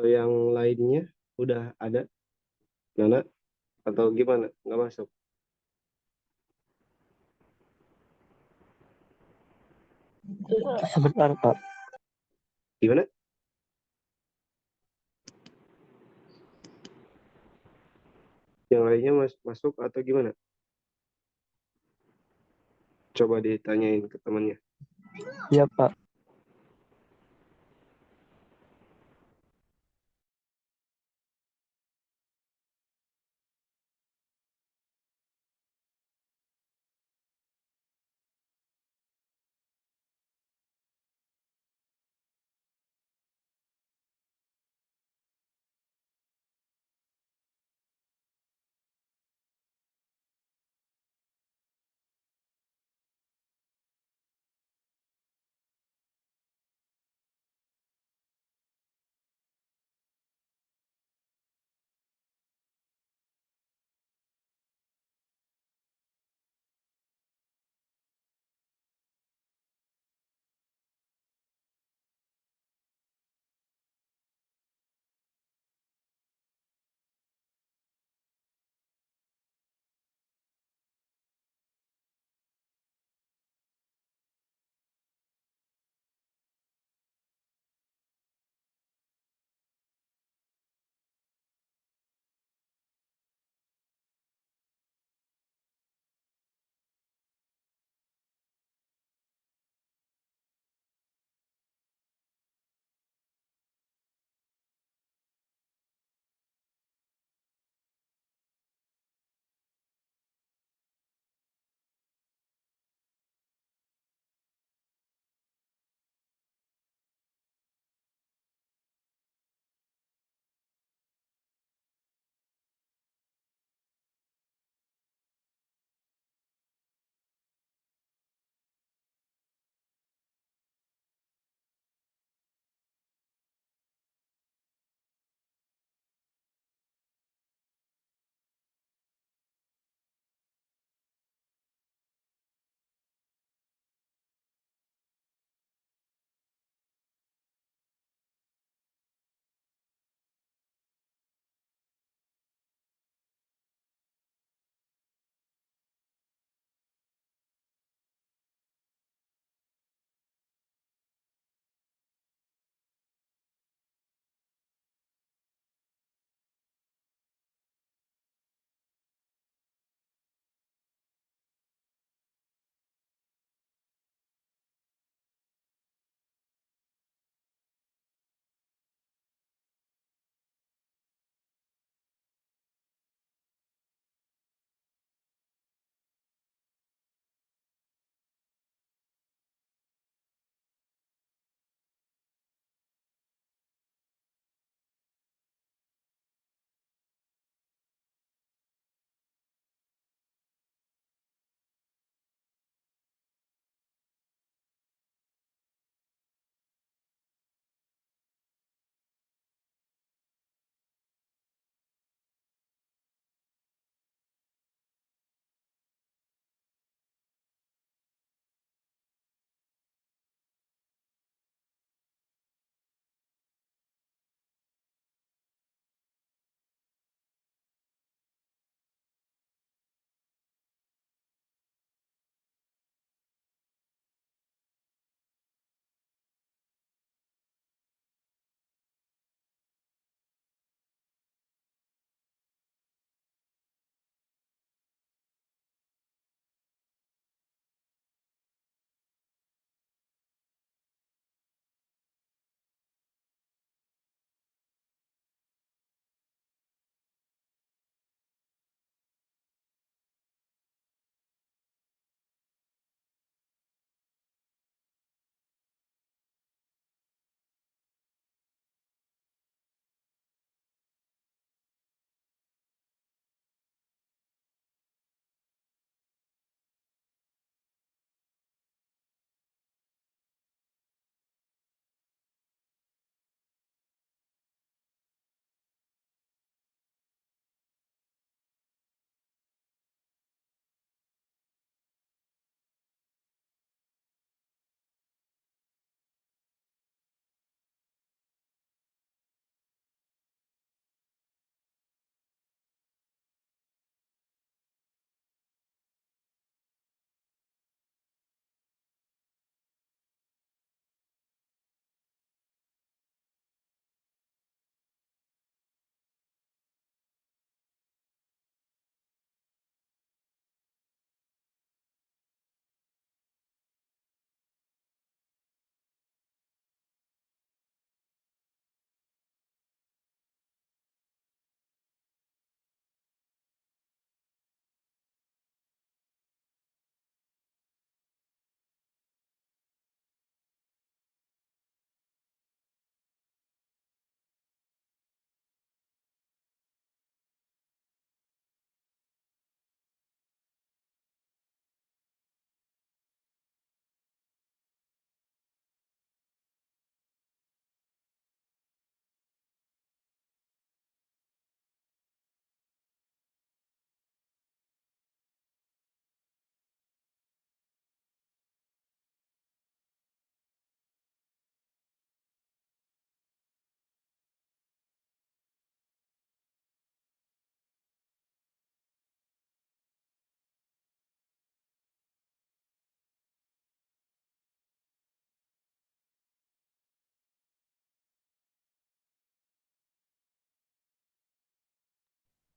Yang lainnya udah ada, Nana, atau gimana? Nggak masuk? Sebentar, Pak. Gimana? Yang lainnya masuk atau gimana? Coba ditanyain ke temannya. Iya, Pak.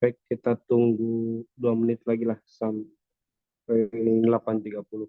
Baik, kita tunggu 2 menit lagi lah sampai 8.30.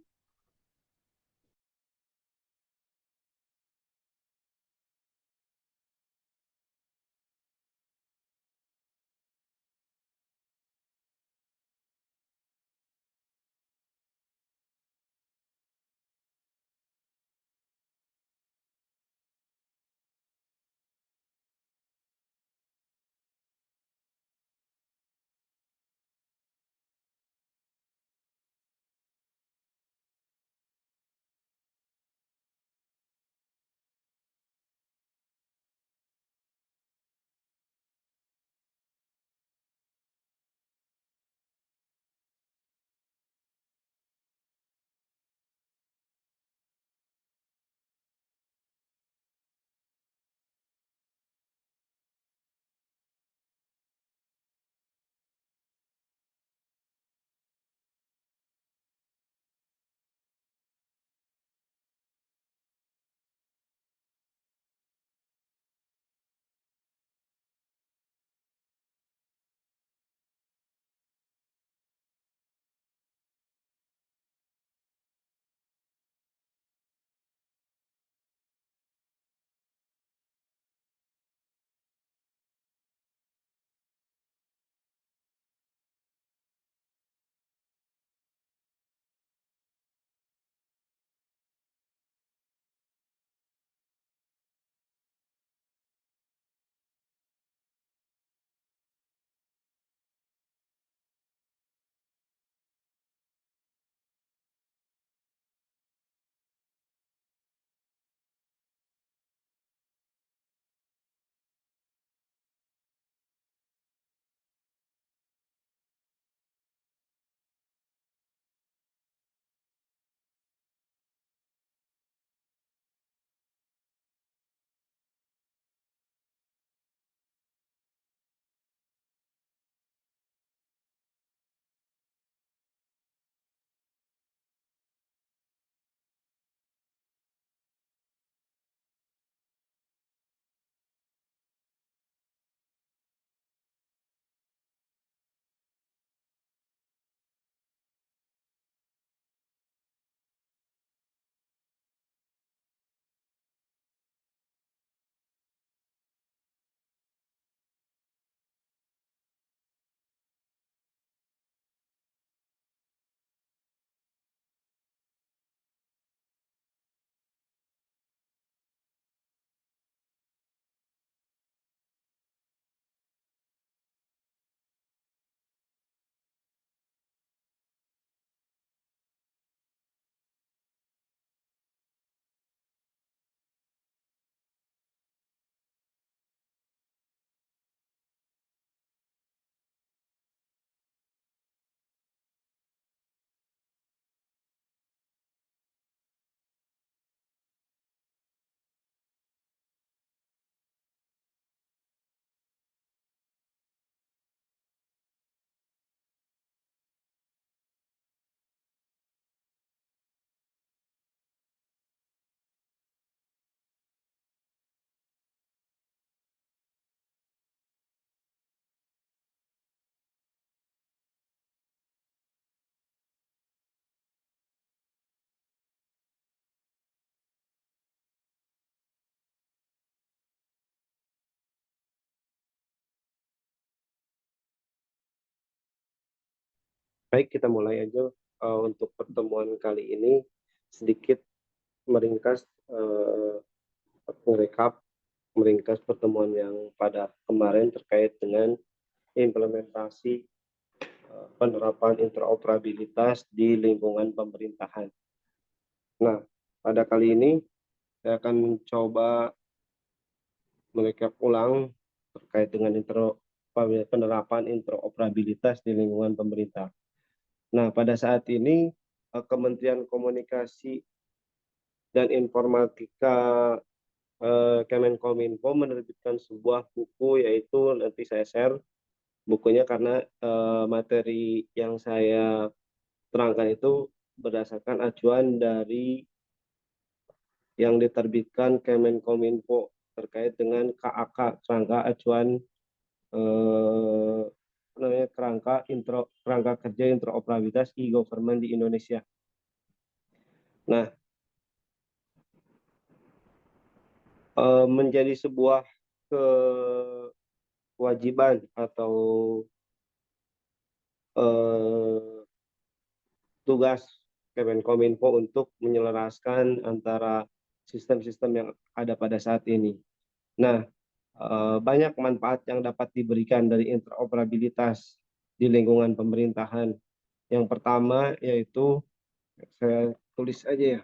Baik, kita mulai aja. Untuk pertemuan kali ini sedikit meringkas, merekap meringkas pertemuan yang pada kemarin terkait dengan implementasi penerapan interoperabilitas di lingkungan pemerintahan. Nah, pada kali ini saya akan mencoba merekap ulang terkait dengan penerapan interoperabilitas di lingkungan pemerintah. Nah, pada saat ini Kementerian Komunikasi dan Informatika Kemenkominfo menerbitkan sebuah buku, yaitu nanti saya share bukunya karena materi yang saya terangkan itu berdasarkan acuan dari yang diterbitkan Kemenkominfo terkait dengan KAK, kerangka acuan eh, namanya kerangka kerja interoperabilitas e-government di Indonesia. Nah, menjadi sebuah kewajiban atau eh, tugas Kemenkominfo untuk menyelaraskan antara sistem-sistem yang ada pada saat ini. Nah, banyak manfaat yang dapat diberikan dari interoperabilitas di lingkungan pemerintahan. Yang pertama yaitu, saya tulis aja ya.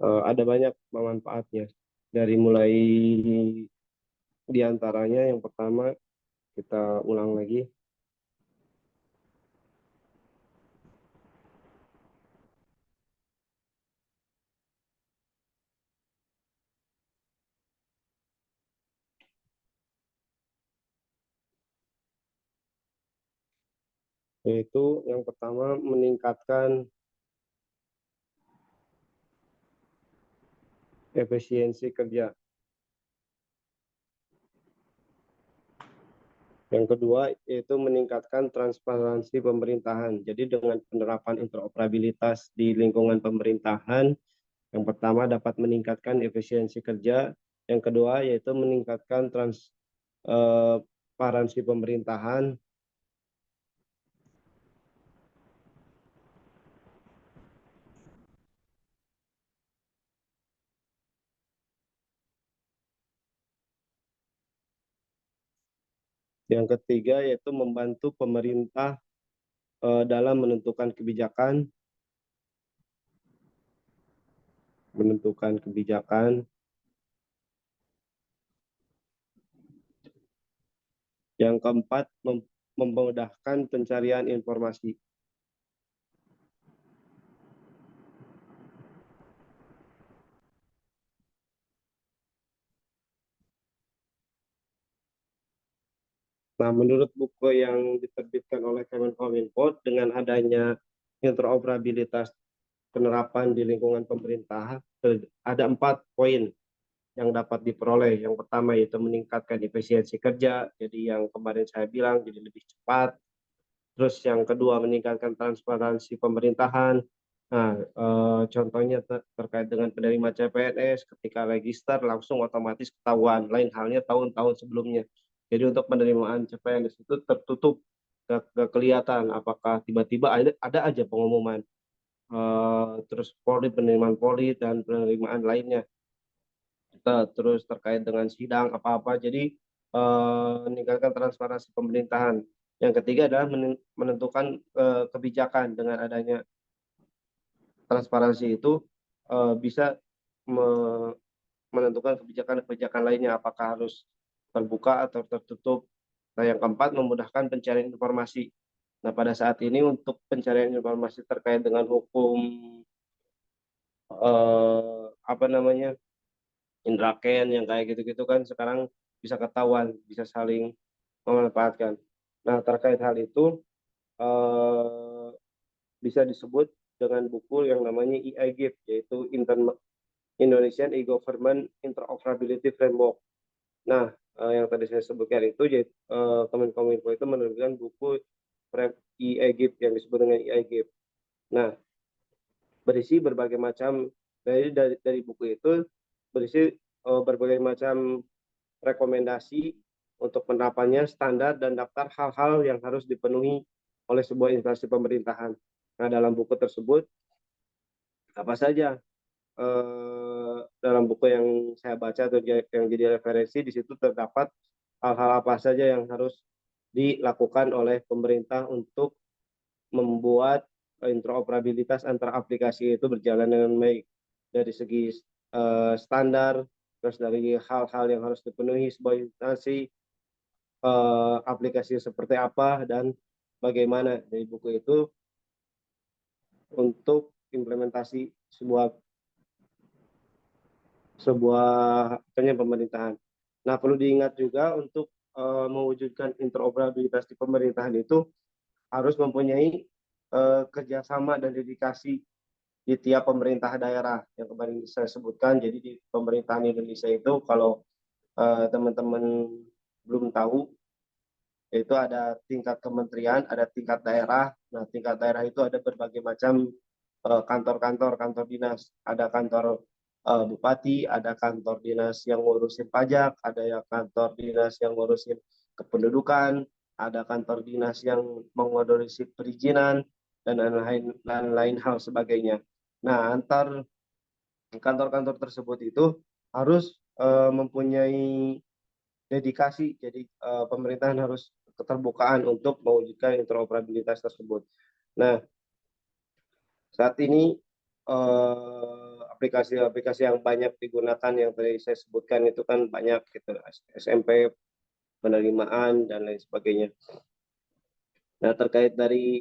Ada banyak manfaatnya. Dari mulai diantaranya yang pertama, kita ulang lagi, yaitu yang pertama meningkatkan efisiensi kerja. Yang kedua yaitu meningkatkan transparansi pemerintahan. Jadi dengan penerapan interoperabilitas di lingkungan pemerintahan, yang pertama dapat meningkatkan efisiensi kerja, yang kedua yaitu meningkatkan transparansi pemerintahan, yang ketiga yaitu membantu pemerintah dalam menentukan kebijakan. Yang keempat, memudahkan pencarian informasi. Nah, menurut buku yang diterbitkan oleh Kemenkominfo, dengan adanya interoperabilitas penerapan di lingkungan pemerintah, ada 4 poin yang dapat diperoleh. Yang pertama yaitu meningkatkan efisiensi kerja, jadi yang kemarin saya bilang jadi lebih cepat. Terus yang kedua meningkatkan transparansi pemerintahan. Nah, contohnya terkait dengan penerima CPNS, ketika register langsung otomatis ketahuan. Lain halnya tahun-tahun sebelumnya. Jadi untuk penerimaan CPNS itu tertutup, gak kelihatan apakah tiba-tiba ada aja pengumuman. Terus Polri, penerimaan Polri dan penerimaan lainnya. Terus terkait dengan sidang apa-apa. Jadi meningkatkan transparansi pemerintahan. Yang ketiga adalah menentukan kebijakan. Dengan adanya transparansi itu bisa menentukan kebijakan-kebijakan lainnya, apakah harus terbuka atau tertutup. Nah, yang keempat memudahkan pencarian informasi. Nah, pada saat ini untuk pencarian informasi terkait dengan hukum apa namanya, Indraken yang kayak gitu-gitu kan sekarang bisa ketahuan, bisa saling memanfaatkan. Nah, terkait hal itu eh, bisa disebut dengan buku yang namanya EIGIP, yaitu Indonesian E-Government Interoperability Framework. Nah, yang tadi saya sebutkan itu, Kemenkominfo itu menerbitkan buku EIGIP yang disebut dengan EIGIP. Nah, berisi berbagai macam dari buku itu berisi berbagai macam rekomendasi untuk penerapannya, standar dan daftar hal-hal yang harus dipenuhi oleh sebuah instansi pemerintahan. Nah, dalam buku tersebut apa saja dalam buku yang saya baca atau yang jadi referensi, di situ terdapat hal-hal apa saja yang harus dilakukan oleh pemerintah untuk membuat interoperabilitas antar aplikasi itu berjalan dengan baik, dari segi standar, terus dari hal-hal yang harus dipenuhi sebuah instansi, aplikasi seperti apa dan bagaimana dari buku itu untuk implementasi sebuah sebuah pemerintahan. Nah, perlu diingat juga untuk mewujudkan interoperabilitas di pemerintahan itu harus mempunyai kerjasama dan dedikasi di tiap pemerintah daerah yang kemarin saya sebutkan. Jadi di pemerintahan Indonesia itu kalau teman-teman belum tahu, itu ada tingkat kementerian, ada tingkat daerah. Nah, tingkat daerah itu ada berbagai macam kantor dinas. Ada kantor bupati, ada kantor dinas yang ngurusin pajak, ada yang kantor dinas yang ngurusin kependudukan, ada kantor dinas yang mengurusi perizinan dan lain-lain hal sebagainya. Nah, antar kantor-kantor tersebut itu harus mempunyai dedikasi. Jadi pemerintahan harus keterbukaan untuk mewujudkan interoperabilitas tersebut. Nah, saat ini aplikasi-aplikasi yang banyak digunakan yang tadi saya sebutkan itu kan banyak gitu, SMP, penerimaan dan lain sebagainya. Nah, terkait dari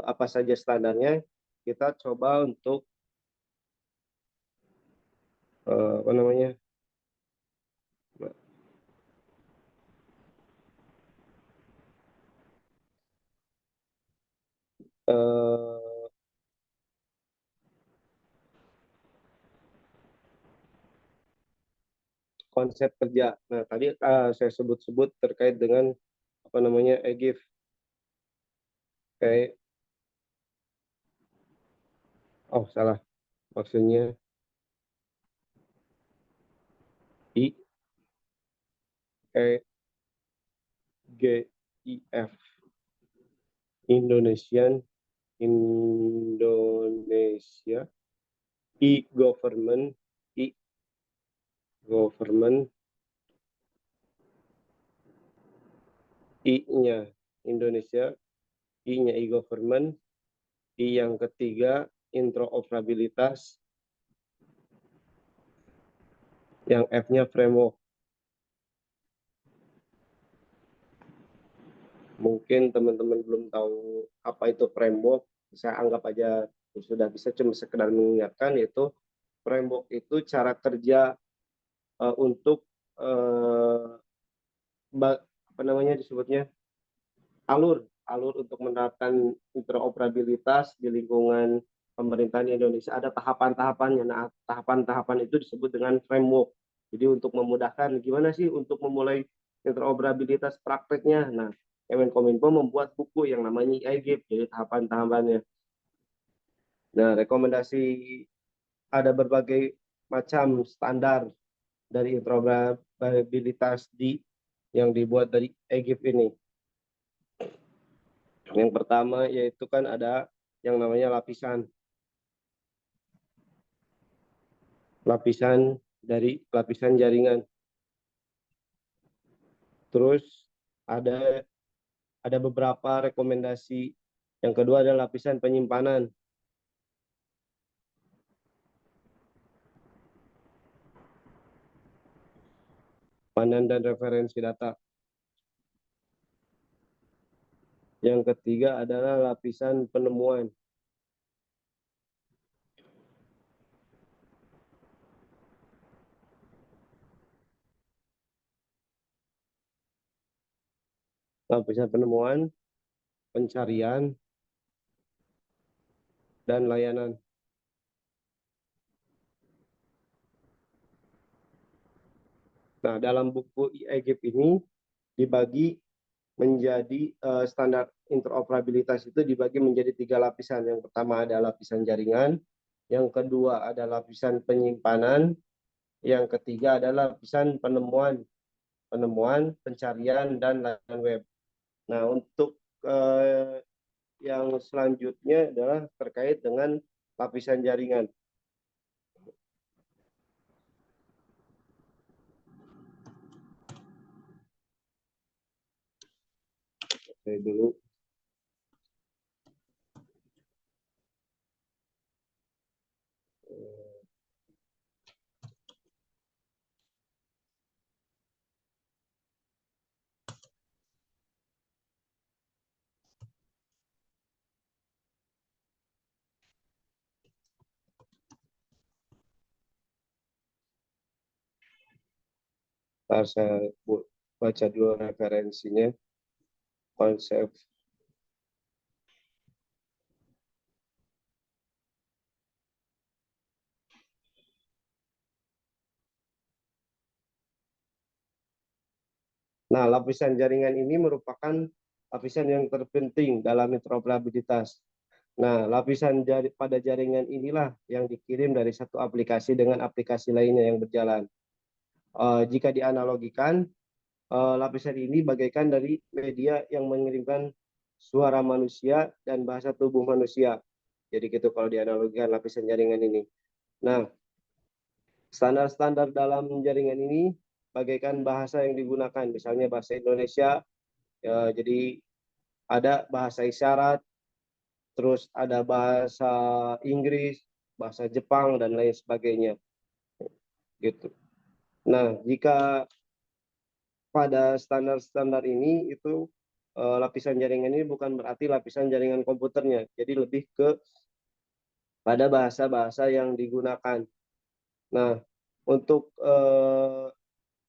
apa saja standarnya, kita coba untuk apa namanya? eh, Konsep kerja. Nah, tadi saya sebut-sebut terkait dengan apa namanya EGIF, kayak oh salah, maksudnya IEGIF, Indonesian Indonesia e-government, e-government, I-nya Indonesia, I-nya e-government, I yang ketiga interoperabilitas, yang F-nya framework. Mungkin teman-teman belum tahu apa itu framework, saya anggap aja sudah bisa, cuma sekedar mengingatkan, yaitu framework itu cara kerja untuk apa namanya disebutnya alur alur untuk menerapkan interoperabilitas di lingkungan pemerintahan Indonesia. Ada tahapan-tahapannya. Nah, tahapan-tahapan itu disebut dengan framework. Jadi untuk memudahkan gimana sih untuk memulai interoperabilitas prakteknya. Nah, Kemenkominfo membuat buku yang namanya IGIP, jadi tahapan-tahapannya. Nah, rekomendasi, ada berbagai macam standar dari interoperabilitas yang dibuat dari IGIP ini. Yang pertama yaitu kan ada yang namanya lapisan jaringan. Terus ada beberapa rekomendasi. Yang kedua adalah lapisan penyimpanan. Penyimpanan dan referensi data. Yang ketiga adalah lapisan penemuan. Lapisan penemuan, pencarian, dan layanan. Nah, dalam buku IEGIP ini dibagi menjadi standar interoperabilitas itu dibagi menjadi 3 lapisan. Yang pertama ada lapisan jaringan, yang kedua ada lapisan penyimpanan, yang ketiga adalah lapisan penemuan, pencarian, dan layanan web. Nah, untuk yang selanjutnya adalah terkait dengan lapisan jaringan. Saya dulu. Saya baca dulu referensinya, konsep. Nah, lapisan jaringan ini merupakan lapisan yang terpenting dalam interoperabilitas. Nah, pada jaringan inilah yang dikirim dari satu aplikasi dengan aplikasi lainnya yang berjalan. Jika dianalogikan, lapisan ini bagaikan dari media yang mengirimkan suara manusia dan bahasa tubuh manusia. Jadi gitu kalau dianalogikan lapisan jaringan ini. Nah, standar-standar dalam jaringan ini bagaikan bahasa yang digunakan, misalnya bahasa Indonesia, ya, jadi ada bahasa isyarat, terus ada bahasa Inggris, bahasa Jepang, dan lain sebagainya. Gitu. Nah, jika pada standar-standar ini itu lapisan jaringan ini bukan berarti lapisan jaringan komputernya, jadi lebih ke pada bahasa-bahasa yang digunakan. Nah, untuk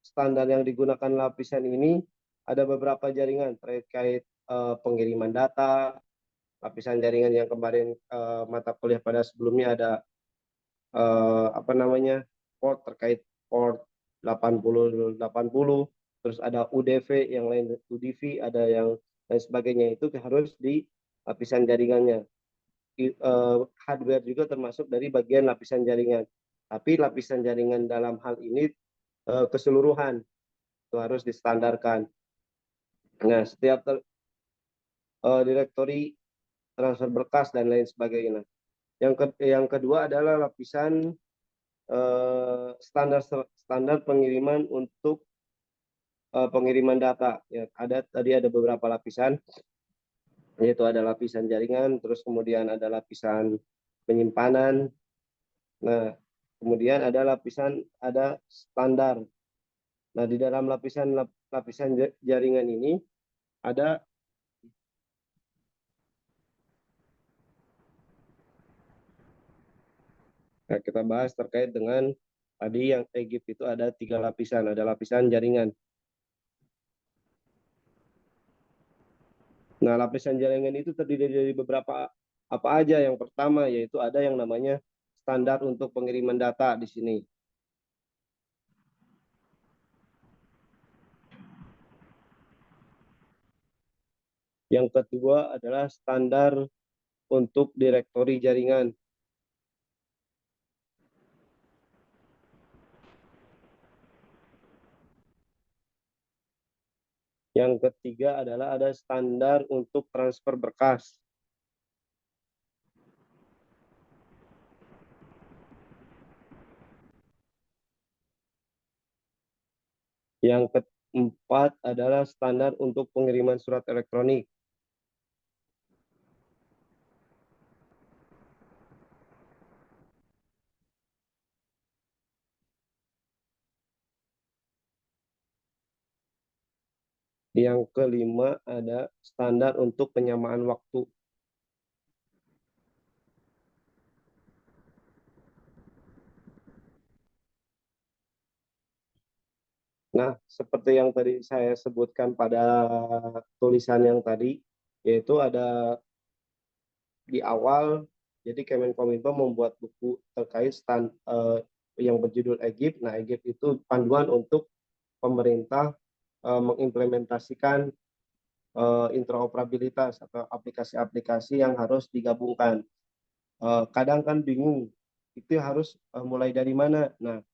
standar yang digunakan lapisan ini ada beberapa jaringan terkait pengiriman data, lapisan jaringan yang kemarin mata kuliah pada sebelumnya ada apa namanya port terkait port 8080, terus ada UDV yang lain, UDV ada yang lain sebagainya, itu harus di lapisan jaringannya. Hardware juga termasuk dari bagian lapisan jaringan, tapi lapisan jaringan dalam hal ini keseluruhan itu harus distandarkan. Nah, setiap direktori transfer berkas dan lain sebagainya. Yang kedua adalah lapisan standar standar pengiriman untuk pengiriman data. Ya, tadi ada beberapa lapisan, yaitu ada lapisan jaringan, terus kemudian ada lapisan penyimpanan. Nah, kemudian ada standar. Nah, di dalam lapisan jaringan ini ada Nah, kita bahas terkait dengan tadi yang Egypt itu ada 3 lapisan, ada lapisan jaringan. Nah, lapisan jaringan itu terdiri dari beberapa apa aja. Yang pertama yaitu ada yang namanya standar untuk pengiriman data di sini. Yang kedua adalah standar untuk direktori jaringan. Yang ketiga adalah ada standar untuk transfer berkas. Yang keempat adalah standar untuk pengiriman surat elektronik. Yang kelima ada standar untuk penyamaan waktu. Nah, seperti yang tadi saya sebutkan pada tulisan yang tadi, yaitu ada di awal, jadi Kemenkominfo membuat buku terkait yang berjudul Egypt. Nah, Egypt itu panduan untuk pemerintah mengimplementasikan interoperabilitas atau aplikasi-aplikasi yang harus digabungkan. Kadang kan bingung, itu harus mulai dari mana. Nah,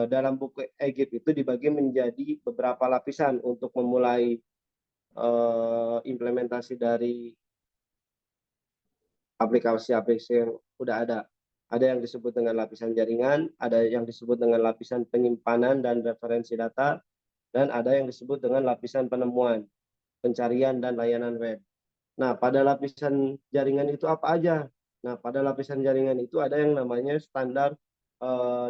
dalam buku Egypt itu dibagi menjadi beberapa lapisan untuk memulai implementasi dari aplikasi-aplikasi yang sudah ada. Ada yang disebut dengan lapisan jaringan, ada yang disebut dengan lapisan penyimpanan dan referensi data, dan ada yang disebut dengan lapisan penemuan, pencarian, dan layanan web. Nah, pada lapisan jaringan itu apa aja? Nah, pada lapisan jaringan itu ada yang namanya standar,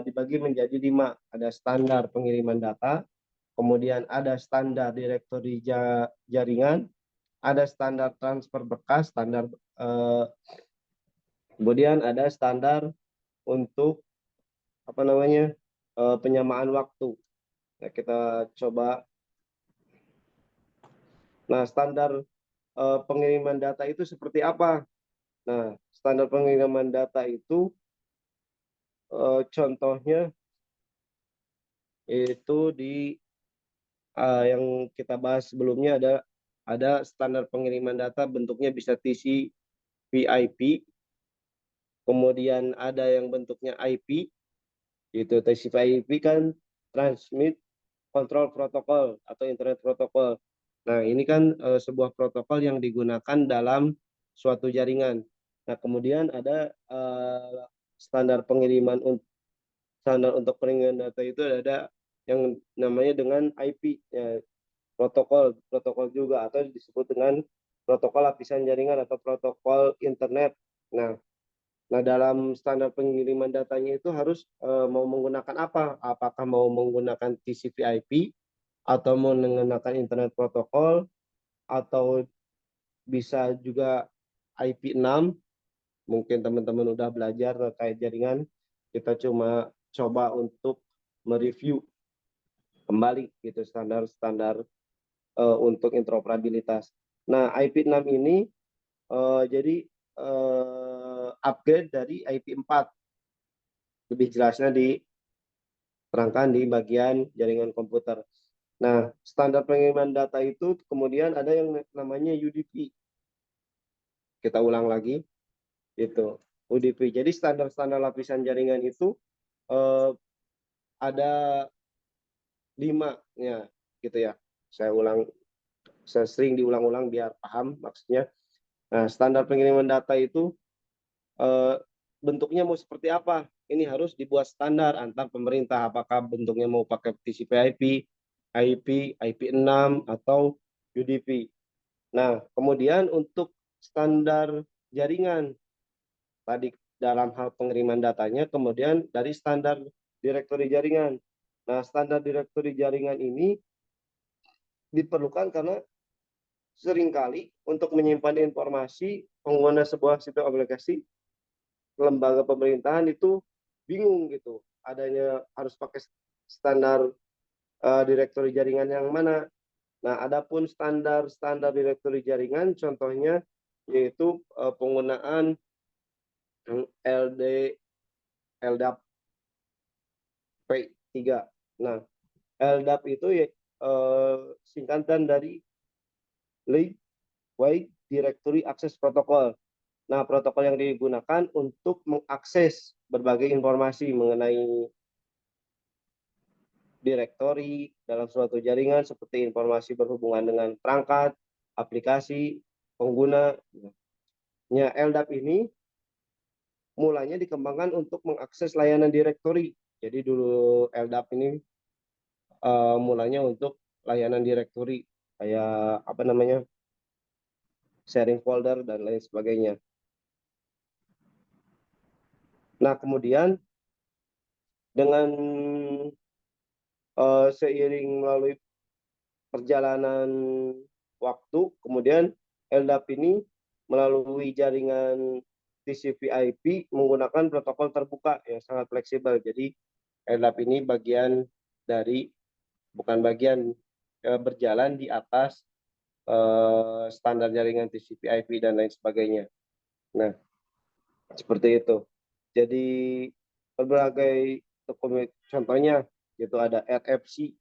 dibagi menjadi 5. Ada standar pengiriman data, kemudian ada standar direktori jaringan, ada standar transfer berkas, kemudian ada standar untuk apa namanya penyamaan waktu. Nah, kita coba Nah, standar pengiriman data itu seperti apa? Nah, standar pengiriman data itu contohnya itu di yang kita bahas sebelumnya ada standar pengiriman data bentuknya bisa TCP/IP, kemudian ada yang bentuknya IP, itu TCP/IP kan Transmit Control Protocol atau Internet Protocol. Nah, ini kan sebuah protokol yang digunakan dalam suatu jaringan. Nah, kemudian ada standar pengiriman standar untuk pengiriman data itu ada yang namanya dengan IP, ya, protokol juga atau disebut dengan protokol lapisan jaringan atau protokol internet. Nah, nah dalam standar pengiriman datanya itu harus mau menggunakan apa? Apakah mau menggunakan TCP/IP atau mau menggunakan internet protokol atau bisa juga IP6. Mungkin teman-teman udah belajar terkait jaringan. Kita cuma coba untuk mereview kembali gitu standar-standar untuk interoperabilitas. Nah, IP6 ini jadi upgrade dari IP4. Lebih jelasnya diterangkan di bagian jaringan komputer. Nah, standar pengiriman data itu kemudian ada yang namanya UDP. Kita ulang lagi, itu UDP. Jadi standar-standar lapisan jaringan itu eh, ada 5 ya, gitu ya. Saya ulang, saya sering diulang-ulang biar paham maksudnya. Nah, standar pengiriman data itu eh, bentuknya mau seperti apa? Ini harus dibuat standar antar pemerintah. Apakah bentuknya mau pakai TCP/IP, IP, IP6 atau UDP. Nah, kemudian untuk standar jaringan tadi dalam hal pengiriman datanya, kemudian dari standar direktori jaringan. Nah, standar direktori jaringan ini diperlukan karena seringkali untuk menyimpan informasi pengguna sebuah situs aplikasi lembaga pemerintahan itu bingung gitu. Adanya harus pakai standar direktori jaringan yang mana. Nah, adapun standar direktori jaringan contohnya yaitu penggunaan LD LDAP P3. Nah, LDAP itu ya, singkatan dari League Wide Directory Access Protocol. Nah, protokol yang digunakan untuk mengakses berbagai informasi mengenai direktori dalam suatu jaringan seperti informasi berhubungan dengan perangkat, aplikasi, pengguna. Nah, LDAP ini mulanya dikembangkan untuk mengakses layanan direktori. Jadi dulu LDAP ini mulanya untuk layanan direktori kayak apa namanya, sharing folder dan lain sebagainya. Nah, kemudian dengan seiring melalui perjalanan waktu, kemudian LDAP ini melalui jaringan TCP/IP menggunakan protokol terbuka yang sangat fleksibel. Jadi LDAP ini bagian dari, bukan bagian, berjalan di atas standar jaringan TCP/IP dan lain sebagainya. Nah, seperti itu. Jadi berbagai dokumen, contohnya itu ada RFC,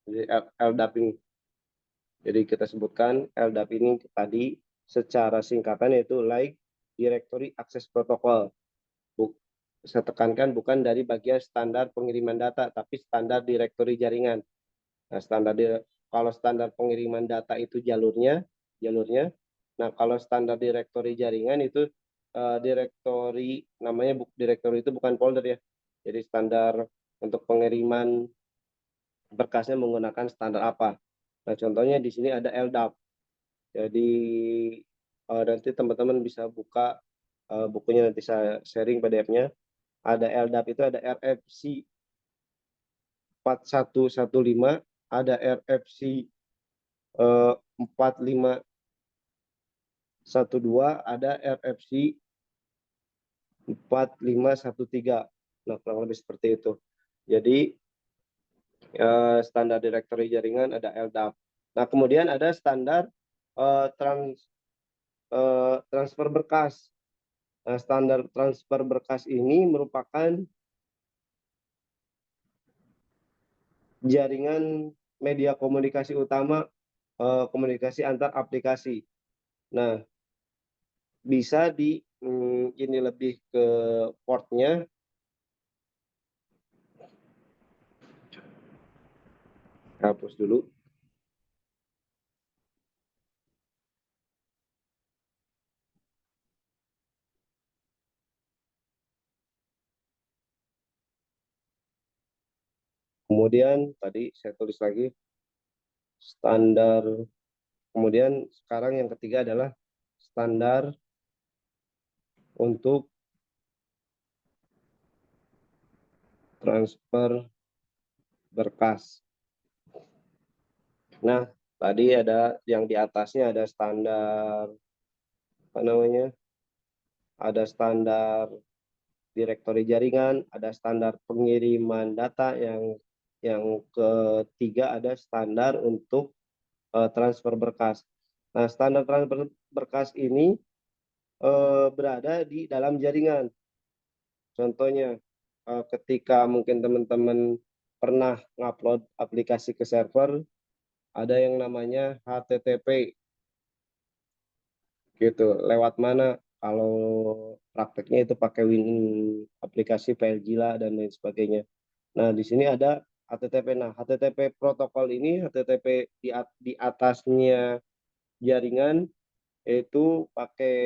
jadi LDAP ini. Jadi kita sebutkan LDAP ini tadi secara singkatan yaitu Like Directory Access Protocol. Saya tekankan bukan dari bagian standar pengiriman data, tapi standar direktori jaringan. Nah, kalau standar pengiriman data itu jalurnya. Nah, kalau standar direktori jaringan itu direktori, namanya direktori itu bukan folder ya. Jadi standar untuk pengiriman berkasnya menggunakan standar apa. Nah, contohnya di sini ada LDAP. Jadi nanti teman-teman bisa buka bukunya, nanti saya sharing PDF-nya. Ada LDAP itu ada RFC 4115, ada RFC 4512, ada RFC 4513. Nah, kurang lebih seperti itu. Jadi standar direktori jaringan ada LDAP. Nah, kemudian ada standar eh, trans, transfer berkas. Nah, standar transfer berkas ini merupakan jaringan media komunikasi utama, komunikasi antar aplikasi. Nah, bisa ini lebih ke portnya, hapus dulu. Kemudian tadi saya tulis lagi standar. Kemudian sekarang yang ketiga adalah standar untuk transfer berkas. Nah, tadi ada yang di atasnya ada standar apa namanya? Ada standar direktori jaringan, ada standar pengiriman data, yang ketiga ada standar untuk transfer berkas. Nah, standar transfer berkas ini berada di dalam jaringan. Contohnya, ketika mungkin teman-teman pernah ngupload aplikasi ke server, ada yang namanya HTTP gitu. Lewat mana? Kalau prakteknya itu pakai aplikasi FileZilla dan lain sebagainya. Nah, di sini ada HTTP. Nah, HTTP protokol ini, HTTP di atasnya jaringan, itu pakai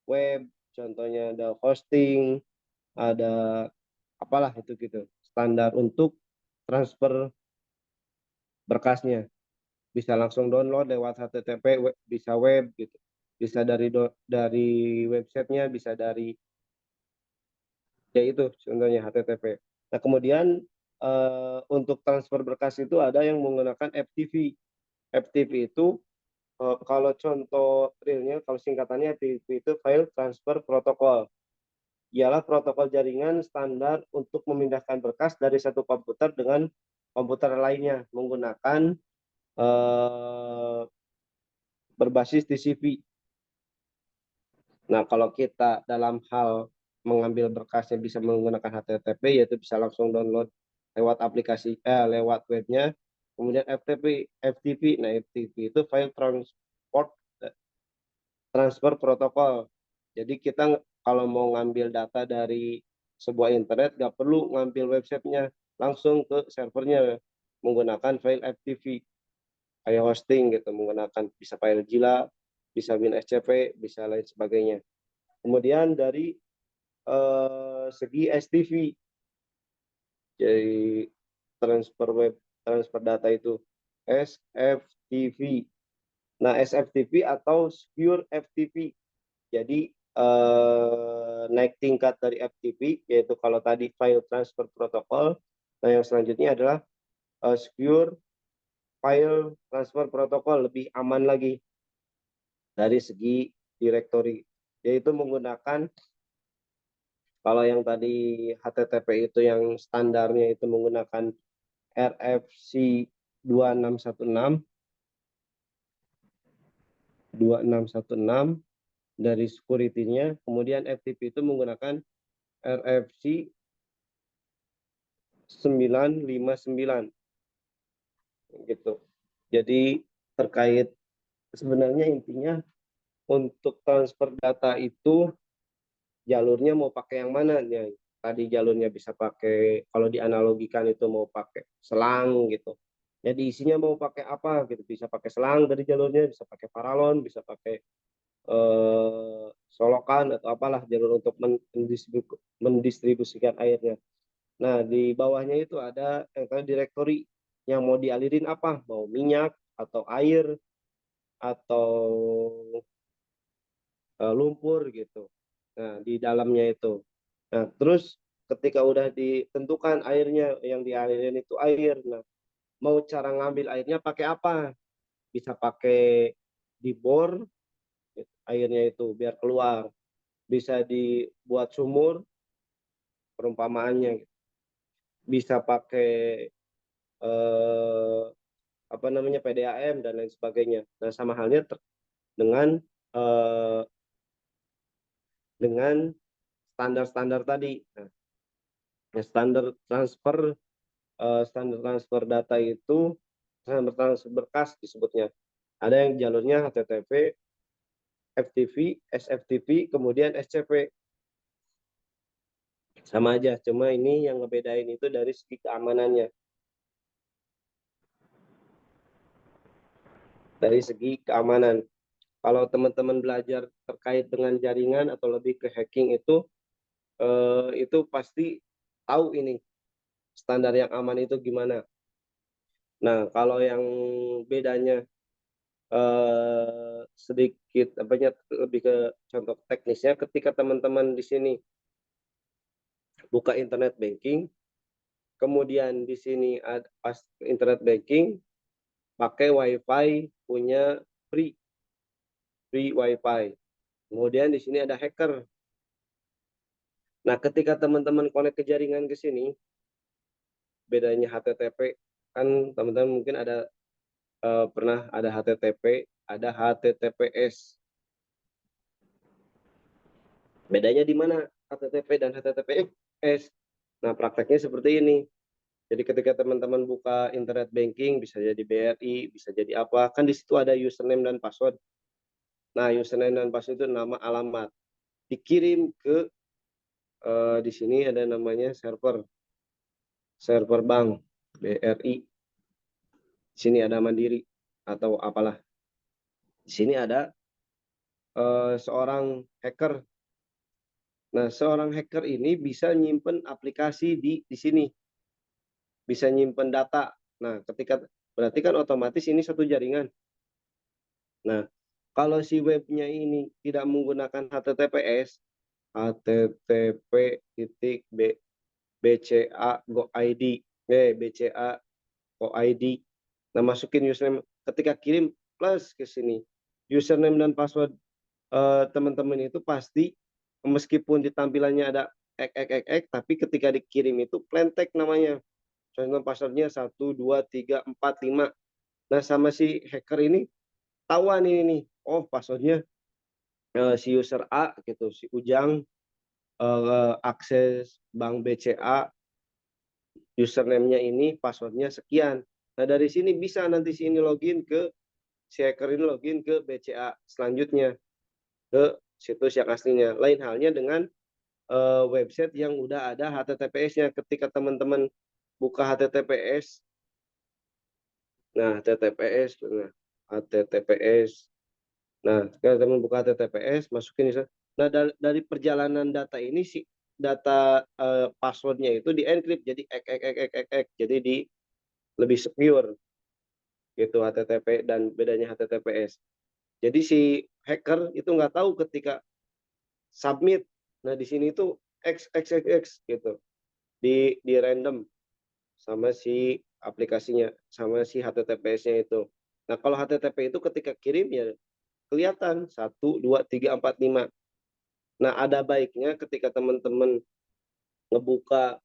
web, contohnya ada hosting, ada apalah itu gitu. Standar untuk transfer berkasnya. Bisa langsung download lewat HTTP, bisa web gitu. Bisa dari websitenya, bisa dari, ya itu contohnya HTTP. Nah, kemudian untuk transfer berkas itu ada yang menggunakan FTP. FTP itu kalau contoh realnya, kalau singkatannya FTP itu File Transfer Protocol. Ialah protokol jaringan standar untuk memindahkan berkas dari satu komputer dengan komputer lainnya menggunakan berbasis TCP. Nah, kalau kita dalam hal mengambil berkasnya bisa menggunakan HTTP, yaitu bisa langsung download lewat aplikasi, lewat webnya. Kemudian FTP, nah FTP itu File Transport Transfer Protocol. Jadi kita kalau mau ngambil data dari sebuah internet, nggak perlu ngambil websitenya, langsung ke servernya menggunakan file FTP, kayak hosting gitu, menggunakan bisa FileZilla, bisa WinSCP, bisa lain sebagainya. Kemudian dari segi STV, jadi transfer data itu SFTP. Nah, SFTP atau Secure FTP. Jadi naik tingkat dari FTP, yaitu kalau tadi File Transfer Protocol. Nah, yang selanjutnya adalah Secure File Transfer Protocol, lebih aman lagi dari segi directory, yaitu menggunakan, kalau yang tadi HTTP itu yang standarnya itu menggunakan RFC 2616 2616 dari security-nya. Kemudian FTP itu menggunakan RFC 959 gitu. Jadi terkait, sebenarnya intinya untuk transfer data itu jalurnya mau pakai yang mana ya. Tadi jalurnya bisa pakai, kalau dianalogikan itu mau pakai selang gitu. Jadi isinya mau pakai apa gitu, bisa pakai selang dari jalurnya, bisa pakai paralon, bisa pakai solokan atau apalah jalur untuk mendistribusikan airnya. Nah, di bawahnya itu ada yang tadi directory, yang mau dialirin apa, mau minyak atau air atau lumpur gitu. Nah, di dalamnya itu. Nah, terus ketika udah ditentukan airnya, yang dialirin itu air. Nah, mau cara ngambil airnya pakai apa? Bisa pakai dibor gitu, airnya itu biar keluar. Bisa dibuat sumur, perumpamaannya gitu. Bisa pakai apa namanya PDAM dan lain sebagainya. Nah, sama halnya dengan eh, dengan standar-standar tadi. Nah, standar transfer data itu standar transfer berkas disebutnya. Ada yang jalurnya HTTP, FTP, SFTP, kemudian SCP. Sama aja, cuma ini yang ngebedain itu dari segi keamanannya. Dari segi keamanan. Kalau teman-teman belajar terkait dengan jaringan atau lebih ke hacking itu pasti tahu ini standar yang aman itu gimana. Nah, kalau yang bedanya sedikit apanya lebih ke contoh teknisnya, ketika teman-teman di sini buka internet banking, kemudian di sini ada pas internet banking pakai wifi punya free free wifi. Kemudian di sini ada hacker. Nah, ketika teman-teman connect ke jaringan ke sini, bedanya HTTP kan teman-teman mungkin ada pernah ada HTTP, ada HTTPS. Bedanya di mana HTTP dan HTTPS? Nah, prakteknya seperti ini. Jadi ketika teman-teman buka internet banking, bisa jadi BRI, bisa jadi apa, kan di situ ada username dan password. Nah, username dan password itu nama alamat. Dikirim ke di sini ada namanya server bank BRI. Di sini ada Mandiri atau apalah. Di sini ada seorang hacker. Nah, seorang hacker ini bisa nyimpen aplikasi di sini, bisa nyimpen data. Nah, ketika berarti kan otomatis ini satu jaringan. Nah, kalau si webnya ini tidak menggunakan HTTPS, http titik bca go id, bca go id. Nah, masukin username ketika kirim plus ke sini. Username dan password teman-teman itu pasti meskipun di tampilannya ada tapi ketika dikirim itu plain text namanya. Contoh passwordnya 1 2 3 4 5. Nah, sama si hacker ini tahuan ini nih, oh passwordnya si user A gitu, si Ujang akses bank BCA, username-nya ini, passwordnya sekian. Nah, dari sini bisa nanti si ini login ke si hacker ini login ke BCA selanjutnya ke situs yang aslinya. Lain halnya dengan website yang udah ada HTTPS-nya. Ketika teman-teman buka HTTPS, nah HTTPS. Nah, kalau teman buka HTTPS, masukin nah dari perjalanan data ini si data passwordnya itu di encrypt jadi jadi di lebih secure gitu HTTP dan bedanya HTTPS. Jadi si hacker itu nggak tahu ketika submit. Nah, di sini itu XXXX gitu. Di random sama si aplikasinya, sama si HTTPS-nya itu. Nah, kalau HTTP itu ketika kirim ya kelihatan 1 2 3 4 5. Nah, ada baiknya ketika teman-teman ngebuka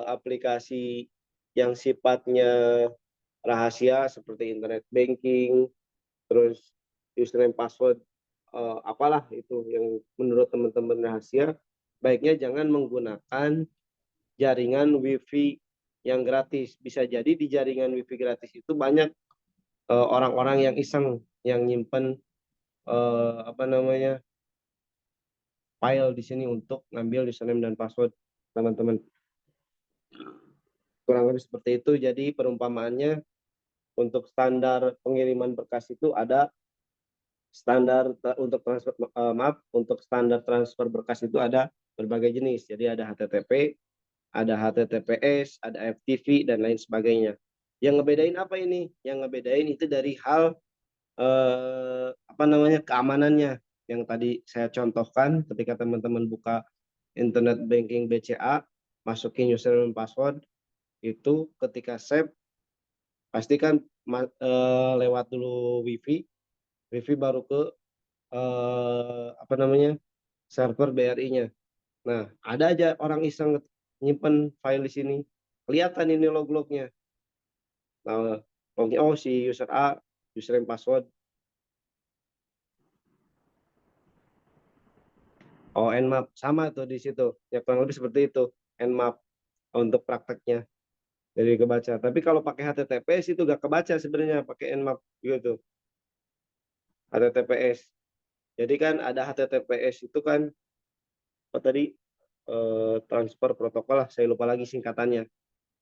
aplikasi yang sifatnya rahasia seperti internet banking, terus username password apalah itu yang menurut teman-teman rahasia, baiknya jangan menggunakan jaringan WiFi yang gratis. Bisa jadi di jaringan WiFi gratis itu banyak orang-orang yang iseng yang nyimpen apa namanya file di sini untuk ngambil username dan password teman-teman. Kurang lebih seperti itu. Jadi perumpamaannya untuk standar pengiriman berkas itu ada standar untuk transfer untuk standar transfer berkas itu ada berbagai jenis. Jadi ada HTTP, ada HTTPS, ada FTP dan lain sebagainya. Yang ngebedain apa ini? Yang ngebedain itu dari hal apa namanya keamanannya yang tadi saya contohkan ketika teman-teman buka internet banking BCA, masukin username dan password itu ketika save pastikan lewat dulu wifi baru ke apa namanya server BRI-nya. Nah, ada aja orang iseng nyimpen file di sini, kelihatan ini log-lognya. Nah, login, oh si user A, username password. Oh, Nmap sama tuh di situ. Ya kurang lebih seperti itu. Nmap untuk prakteknya. Jadi kebaca. Tapi kalau pakai HTTPS itu gak kebaca sebenarnya pakai Nmap gitu. HTTPS. Jadi kan ada HTTPS itu kan apa tadi transfer protokol lah. Saya lupa lagi singkatannya.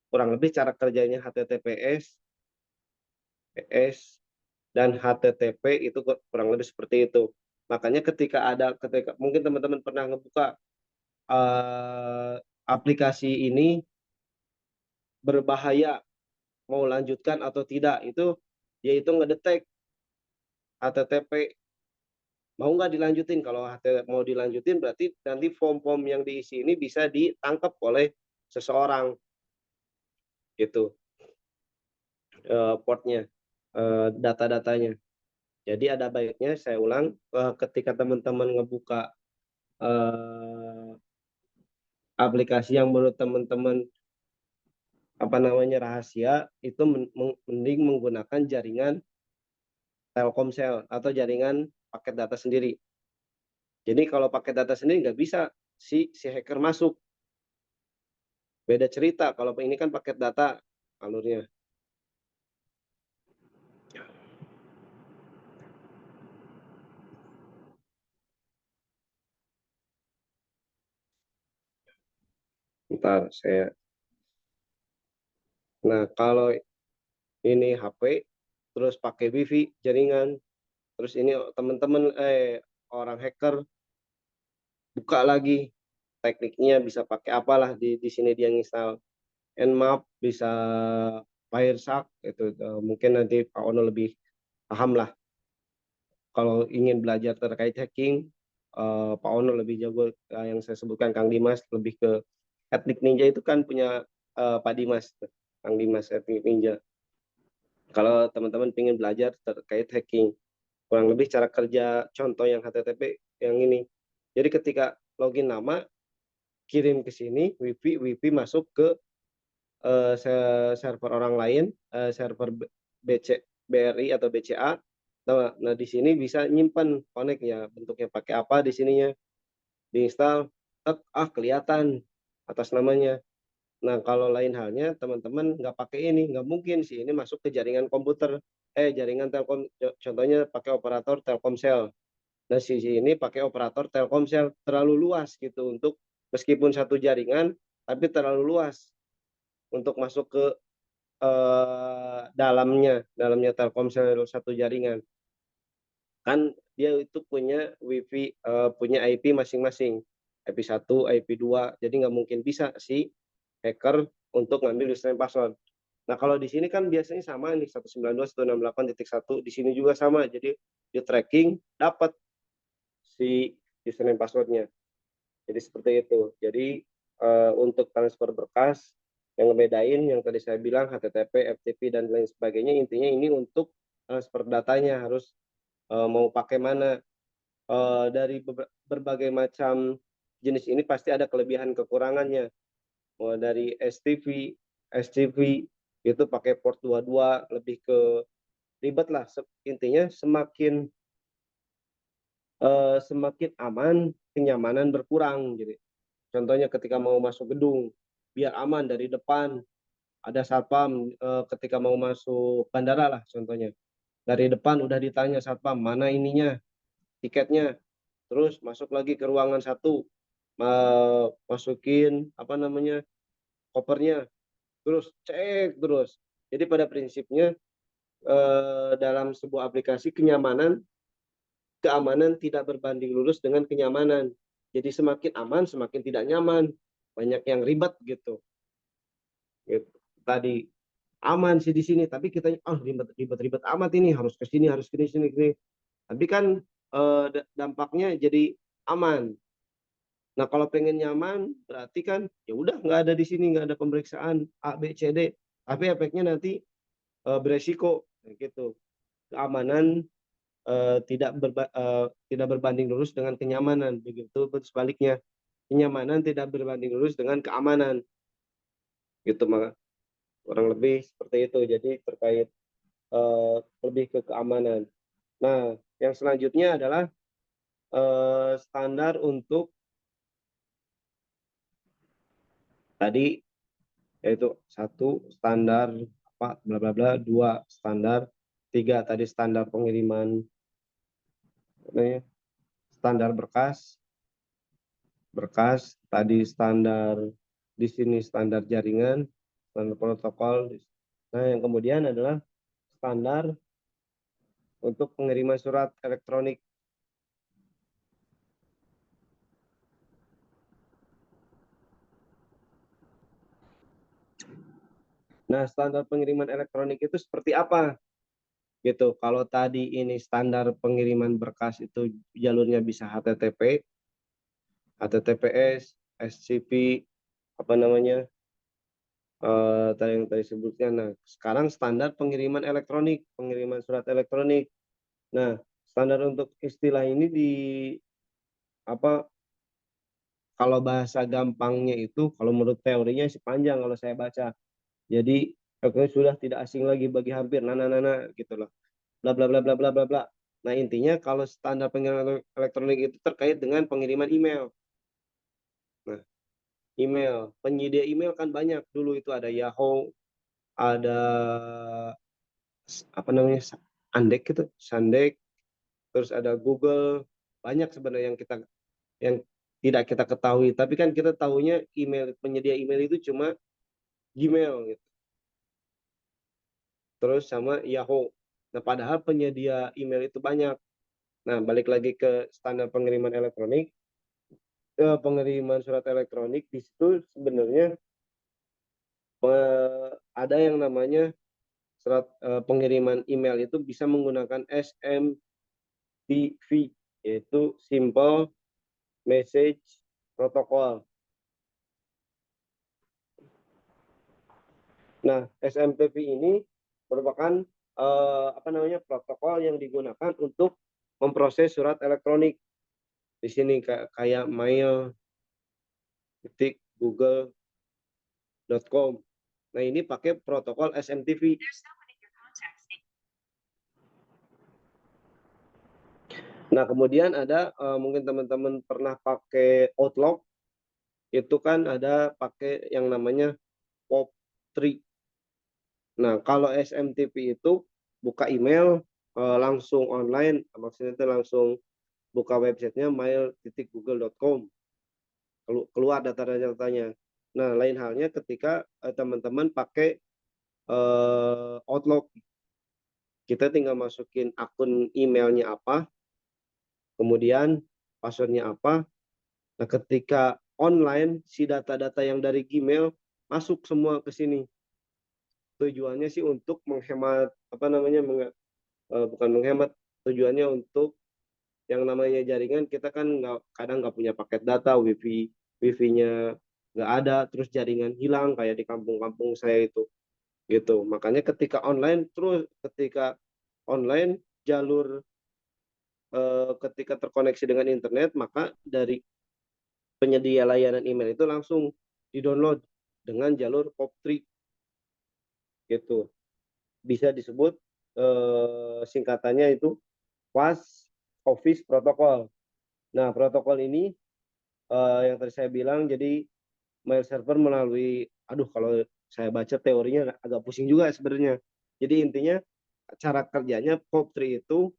Kurang lebih cara kerjanya HTTPS, PS dan HTTP itu kurang lebih seperti itu. Makanya ketika mungkin teman-teman pernah ngebuka aplikasi ini berbahaya, mau lanjutkan atau tidak, itu yaitu ngedetek HTTP mau nggak dilanjutin. Kalau HTTP mau dilanjutin berarti nanti form-form yang diisi ini bisa ditangkap oleh seseorang gitu, portnya, data-datanya. Jadi ada baiknya saya ulang, ketika teman-teman ngebuka aplikasi yang menurut teman-teman apa namanya rahasia, itu mending menggunakan jaringan Telkomsel atau jaringan paket data sendiri. Jadi kalau paket data sendiri nggak bisa si hacker masuk. Beda cerita kalau ini kan paket data alurnya. Ntar saya. Nah, kalau ini HP terus pakai WiFi jaringan, terus ini teman-teman orang hacker buka lagi tekniknya bisa pakai apalah di sini dia nginstal Nmap, bisa Wireshark itu mungkin nanti Pak Ono lebih paham lah kalau ingin belajar terkait hacking. Pak Ono lebih jago, yang saya sebutkan Kang Dimas lebih ke etnik ninja itu kan punya Pak Dimas, Kang Dimas etnik ninja. Kalau teman-teman ingin belajar terkait hacking, kurang lebih cara kerja contoh yang HTTP yang ini. Jadi ketika login nama, kirim ke sini, WiFi masuk ke server orang lain, server BRI atau BCA. Nah, di sini bisa nyimpan connect ya, bentuknya pakai apa di sininya, diinstal, kelihatan atas namanya. Nah, kalau lain halnya teman-teman nggak pakai ini, nggak mungkin sih ini masuk ke jaringan komputer, jaringan Telkom, contohnya pakai operator Telkomsel. Nah, sisi ini pakai operator Telkomsel terlalu luas gitu untuk meskipun satu jaringan, tapi terlalu luas untuk masuk ke dalamnya Telkomsel satu jaringan. Kan dia itu punya WiFi, punya IP masing-masing, IP1, IP2, jadi nggak mungkin bisa si hacker untuk ngambil username password. Nah, kalau di sini kan biasanya sama nih 192.168.1, di sini juga sama. Jadi di tracking dapat si username passwordnya. Jadi seperti itu. Jadi untuk transfer berkas yang ngebedain yang tadi saya bilang HTTP, FTP dan lain sebagainya, intinya ini untuk transfer datanya harus mau pakai mana. Dari berbagai macam jenis ini pasti ada kelebihan kekurangannya. Dari STV, SCV itu pakai port 22 lebih ke ribet lah. Intinya semakin aman, kenyamanan berkurang. Jadi contohnya ketika mau masuk gedung, biar aman dari depan ada satpam, ketika mau masuk bandara lah contohnya. Dari depan udah ditanya satpam, mana ininya, tiketnya. Terus masuk lagi ke ruangan satu, masukin apa namanya kopernya, terus cek terus. Jadi pada prinsipnya dalam sebuah aplikasi keamanan tidak berbanding lurus dengan kenyamanan. Jadi semakin aman semakin tidak nyaman, banyak yang ribet gitu. Gitu. Tadi aman sih di sini, tapi kita ribet-ribet amat ini, harus ke sini harus ke sini sini. Tapi kan dampaknya jadi aman. Nah, kalau pengen nyaman berarti kan ya udah nggak ada di sini, nggak ada pemeriksaan A B C D, tapi efeknya nanti beresiko gitu. Keamanan tidak berbanding lurus dengan kenyamanan, begitu sebaliknya kenyamanan tidak berbanding lurus dengan keamanan gitu, maka kurang lebih seperti itu. Jadi terkait lebih ke keamanan. Nah, yang selanjutnya adalah standar untuk tadi, yaitu satu standar apa bla bla bla, dua standar, tiga tadi standar pengiriman, standar berkas, tadi standar, di sini standar jaringan, standar protokol. Nah, yang kemudian adalah standar untuk pengiriman surat elektronik. Nah, standar pengiriman elektronik itu seperti apa? Gitu. Kalau tadi ini standar pengiriman berkas itu jalurnya bisa HTTP, HTTPS, SCP, apa namanya, tadi yang tadi sebutnya. Nah, sekarang standar pengiriman elektronik, pengiriman surat elektronik. Nah, standar untuk istilah ini di apa? Kalau bahasa gampangnya itu, kalau menurut teorinya sih panjang kalau saya baca. Jadi sudah tidak asing lagi bagi hampir nana gitulah. Bla bla bla bla bla bla bla. Nah, intinya kalau standar pengiriman elektronik itu terkait dengan pengiriman email. Nah, email, penyedia email kan banyak. Dulu itu ada Yahoo, ada apa namanya, Andek gitu, Sandek, terus ada Google. Banyak sebenarnya yang tidak kita ketahui. Tapi kan kita tahunya email, penyedia email itu cuma Gmail gitu. Terus sama Yahoo. Nah, padahal penyedia email itu banyak. Nah, balik lagi ke standar pengiriman elektronik, pengiriman surat elektronik di situ sebenarnya ada yang namanya surat pengiriman email itu bisa menggunakan SMTP, yaitu Simple Message Protocol. Nah, SMTP ini merupakan apa namanya, protokol yang digunakan untuk memproses surat elektronik. Di sini kayak mail.google.com. Nah, ini pakai protokol SMTP. Nah, kemudian ada mungkin teman-teman pernah pakai Outlook, itu kan ada pakai yang namanya POP3. Nah, kalau SMTP itu buka email langsung online, maksudnya itu langsung buka websitenya mail.google.com, keluar data-datanya. Nah, lain halnya ketika teman-teman pakai Outlook, kita tinggal masukin akun emailnya apa, kemudian passwordnya apa. Nah, ketika online, si data-data yang dari Gmail masuk semua ke sini. Tujuannya sih untuk menghemat, apa namanya, bukan menghemat, tujuannya untuk yang namanya jaringan, kita kan kadang nggak punya paket data, wifi-nya nggak ada, terus jaringan hilang kayak di kampung-kampung saya itu. Gitu. Makanya ketika online jalur ketika terkoneksi dengan internet, maka dari penyedia layanan email itu langsung di-download dengan jalur POP3 gitu. Bisa disebut singkatannya itu Fast Office Protocol. Nah, protokol ini yang tadi saya bilang, jadi mail server melalui, aduh kalau saya baca teorinya agak pusing juga sebenarnya. Jadi intinya cara kerjanya POP3 itu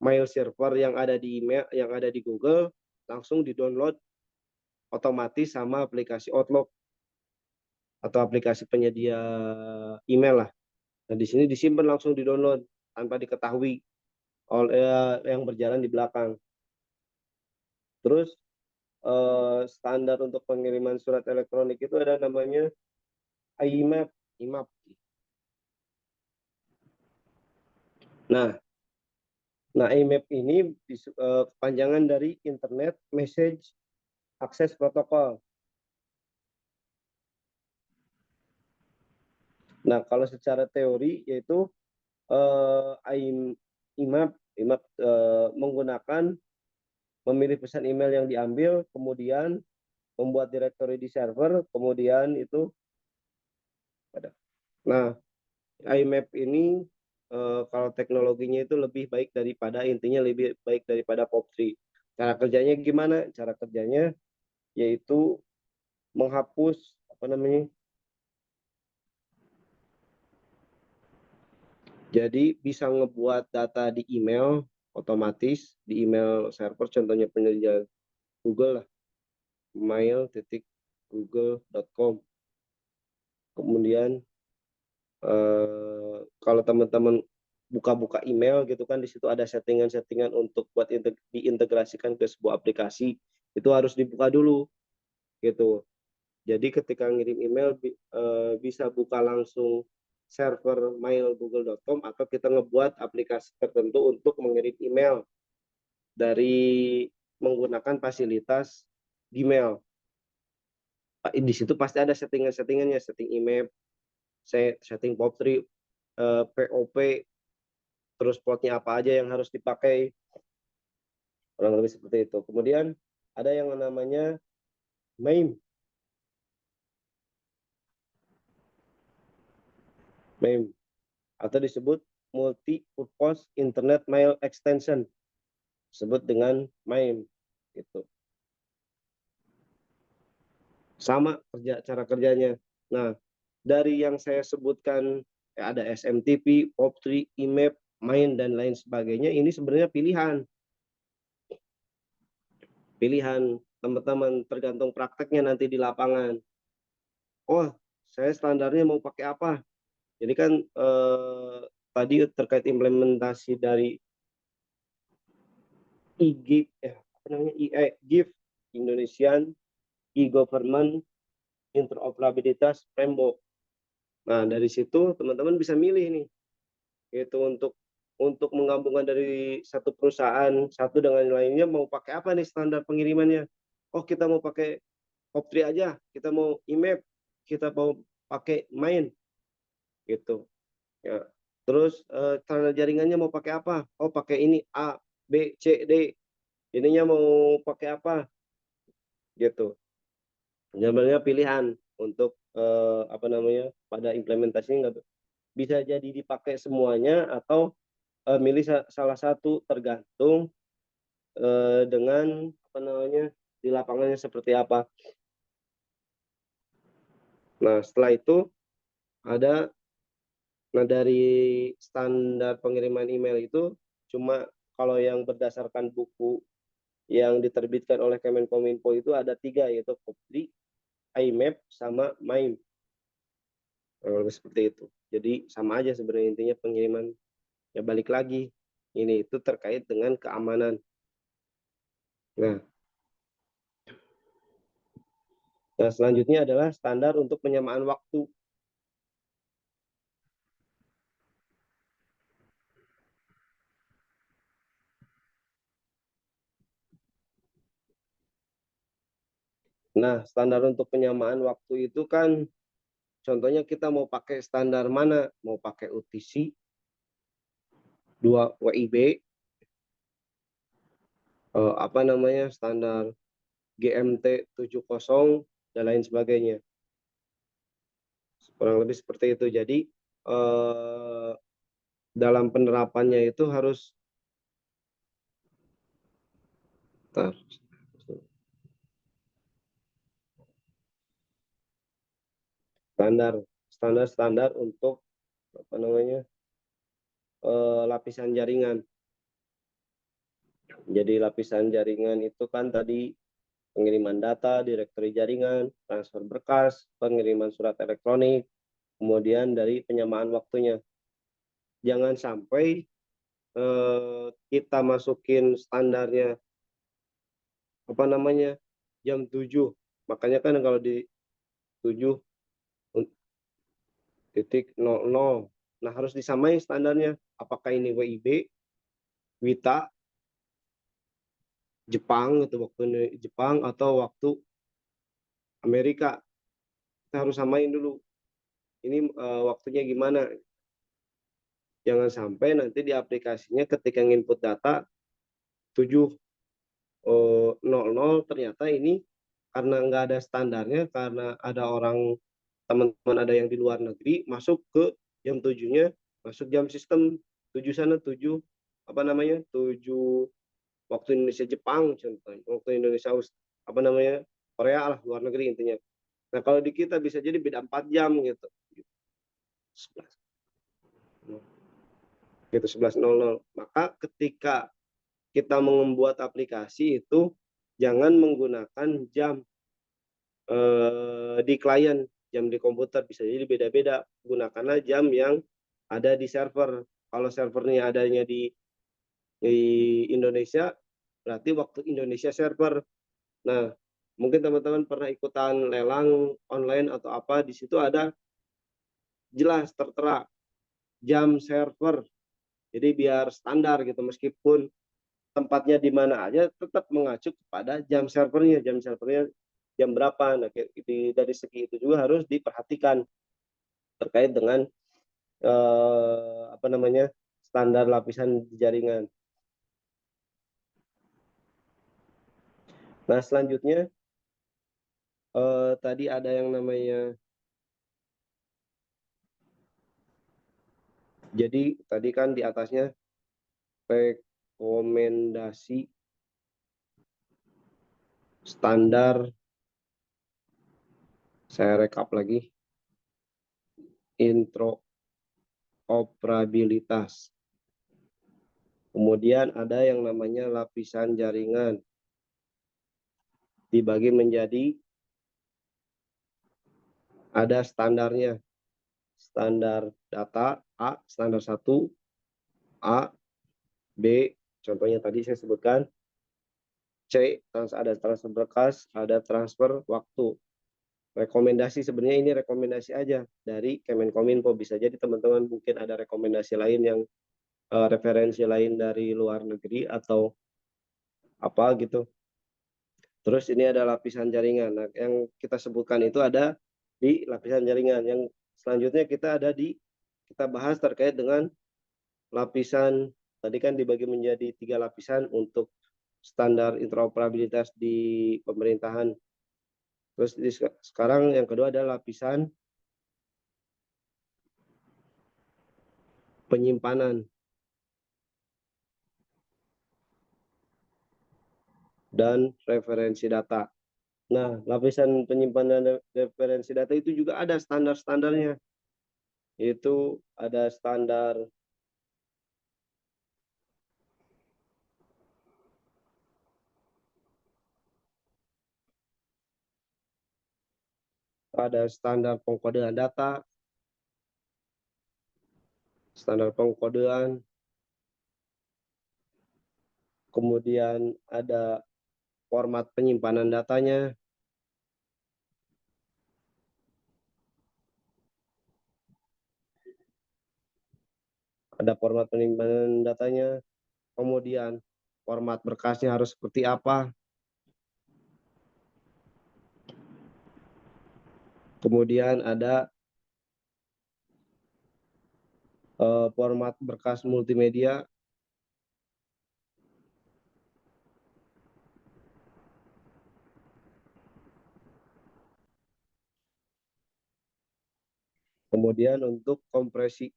mail server yang ada di email, yang ada di Google langsung di-download otomatis sama aplikasi Outlook atau aplikasi penyedia email lah. Nah, di sini disimpan langsung di-download tanpa diketahui oleh yang berjalan di belakang. Terus standar untuk pengiriman surat elektronik itu ada namanya IMAP. IMAP. Nah, IMAP ini kepanjangan dari Internet Message Access Protocol. Nah, kalau secara teori yaitu IMAP menggunakan memilih pesan email yang diambil, kemudian membuat directory di server, kemudian itu. Nah, IMAP ini kalau teknologinya itu lebih baik daripada, intinya lebih baik daripada POP3. Cara kerjanya gimana? Cara kerjanya yaitu menghapus apa namanya? Jadi bisa ngebuat data di email otomatis, di email server, contohnya penyedia Google lah, mail.google.com. Kemudian kalau teman-teman buka-buka email gitu kan, di situ ada settingan-settingan untuk buat diintegrasikan ke sebuah aplikasi, itu harus dibuka dulu gitu. Jadi ketika ngirim email bisa buka langsung server mail.google.com, atau kita ngebuat aplikasi tertentu untuk mengirim email dari menggunakan fasilitas Gmail. Di situ pasti ada settingan-settingannya, setting email, setting POP3, POP, terus plotnya apa aja yang harus dipakai, kurang lebih seperti itu. Kemudian ada yang namanya MAME, atau disebut Multi Purpose Internet Mail Extension, disebut dengan MAME gitu. Sama cara kerjanya. Nah, dari yang saya sebutkan, ada SMTP, POP3, IMAP, MAIN, dan lain sebagainya, ini sebenarnya pilihan teman-teman, tergantung prakteknya nanti di lapangan. Oh, saya standarnya mau pakai apa? Jadi kan tadi terkait implementasi dari e-GIF, apa namanya, GIF, Indonesian E-Government Interoperabilitas Framework. Nah, dari situ teman-teman bisa milih nih, itu untuk menggabungkan dari satu perusahaan satu dengan lainnya, mau pakai apa nih standar pengirimannya. Oh, kita mau pakai POP3 aja, kita mau IMAP, kita mau pakai MAIN gitu ya. Terus standar jaringannya mau pakai apa? Oh, pakai ini A, B, C, D. Ininya mau pakai apa gitu. Sebenarnya pilihan untuk apa namanya, pada implementasinya nggak bisa jadi dipakai semuanya, atau milih salah satu, tergantung dengan apa namanya, di lapangannya seperti apa. Nah, setelah itu ada, nah dari standar pengiriman email itu cuma, kalau yang berdasarkan buku yang diterbitkan oleh Kemenkominfo itu ada 3, yaitu POP3, IMAP, sama MAIM. Seperti itu. Jadi sama aja sebenarnya, intinya pengiriman. Ya balik lagi, ini itu terkait dengan keamanan. Nah, selanjutnya adalah standar untuk penyamaan waktu. Nah, standar untuk penyamaan waktu itu kan, contohnya kita mau pakai standar mana? Mau pakai UTC, 2 WIB, apa namanya, standar GMT 70, dan lain sebagainya. Kurang lebih seperti itu. Jadi dalam penerapannya itu harus standar untuk apa namanya, lapisan jaringan. Jadi lapisan jaringan itu kan tadi pengiriman data, direktori jaringan, transfer berkas, pengiriman surat elektronik, kemudian dari penyamaan waktunya. Jangan sampai kita masukin standarnya apa namanya, jam 7. Makanya kan kalau di 7.00, nah harus disamai standarnya. Apakah ini WIB, WITA, Jepang, itu waktu Jepang, atau waktu Amerika. Kita harus samain dulu. Ini waktunya gimana? Jangan sampai nanti di aplikasinya ketika nginput data 7.00, ternyata ini karena nggak ada standarnya, karena ada orang, teman-teman ada yang di luar negeri masuk ke jam 7-nya, masuk jam sistem 7 sana, 7 apa namanya, 7 waktu Indonesia Jepang contohnya, waktu Indonesia apa namanya, Korea lah, luar negeri intinya. Nah kalau di kita bisa jadi beda 4 jam gitu. 11 gitu 11.00. Maka ketika kita membuat aplikasi itu jangan menggunakan jam di klien, jam di komputer bisa jadi beda-beda. Gunakanlah jam yang ada di server. Kalau servernya adanya di Indonesia, berarti waktu Indonesia server. Nah, mungkin teman-teman pernah ikutan lelang online atau apa, di situ ada jelas tertera jam server. Jadi biar standar gitu, meskipun tempatnya di mana aja tetap mengacu kepada jam servernya. Jam servernya jam berapa. Nah, dari segi itu juga harus diperhatikan terkait dengan apa namanya, standar lapisan jaringan. Nah, selanjutnya tadi ada yang namanya, jadi tadi kan di atasnya rekomendasi standar, saya rekap lagi, interoperabilitas. Kemudian ada yang namanya lapisan jaringan, dibagi menjadi, ada standarnya, standar data A, standar 1, A, B, contohnya tadi saya sebutkan, C, ada transfer berkas, ada transfer waktu. Rekomendasi sebenarnya ini rekomendasi aja dari Kemenkominfo. Bisa jadi teman-teman mungkin ada rekomendasi lain yang referensi lain dari luar negeri atau apa gitu. Terus ini ada lapisan jaringan. Nah, yang kita sebutkan itu ada di lapisan jaringan. Yang selanjutnya kita bahas terkait dengan lapisan, tadi kan dibagi menjadi 3 lapisan untuk standar interoperabilitas di pemerintahan. Terus sekarang yang kedua adalah lapisan penyimpanan dan referensi data. Nah, lapisan penyimpanan dan referensi data itu juga ada standar-standarnya. Itu ada standar pengkodean data, standar pengkodean, kemudian ada format penyimpanan datanya, kemudian format berkasnya harus seperti apa, kemudian ada format berkas multimedia, kemudian untuk kompresi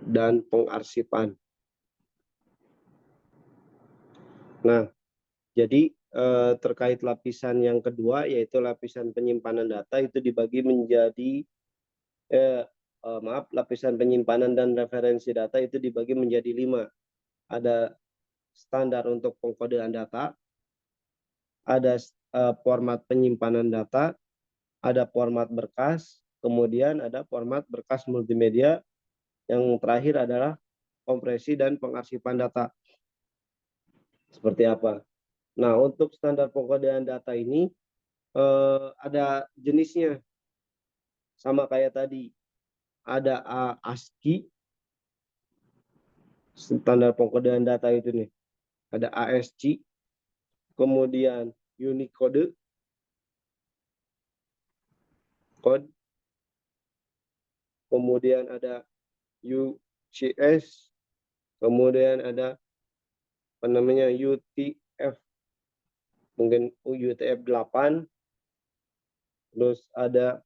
dan pengarsipan. Nah, jadi terkait lapisan yang kedua yaitu lapisan penyimpanan data itu dibagi menjadi lapisan penyimpanan dan referensi data itu dibagi menjadi 5. Ada standar untuk pengkodean data, ada format penyimpanan data, ada format berkas, kemudian ada format berkas multimedia, yang terakhir adalah kompresi dan pengarsipan data. Seperti apa? Nah, untuk standar pengkodean data ini ada jenisnya, sama kayak tadi. Ada ASCII, standar pengkodean data itu nih. Ada ASCII, kemudian Unicode, code, kemudian ada UCS, kemudian ada apa namanya UTF, mungkin UTF 8, terus ada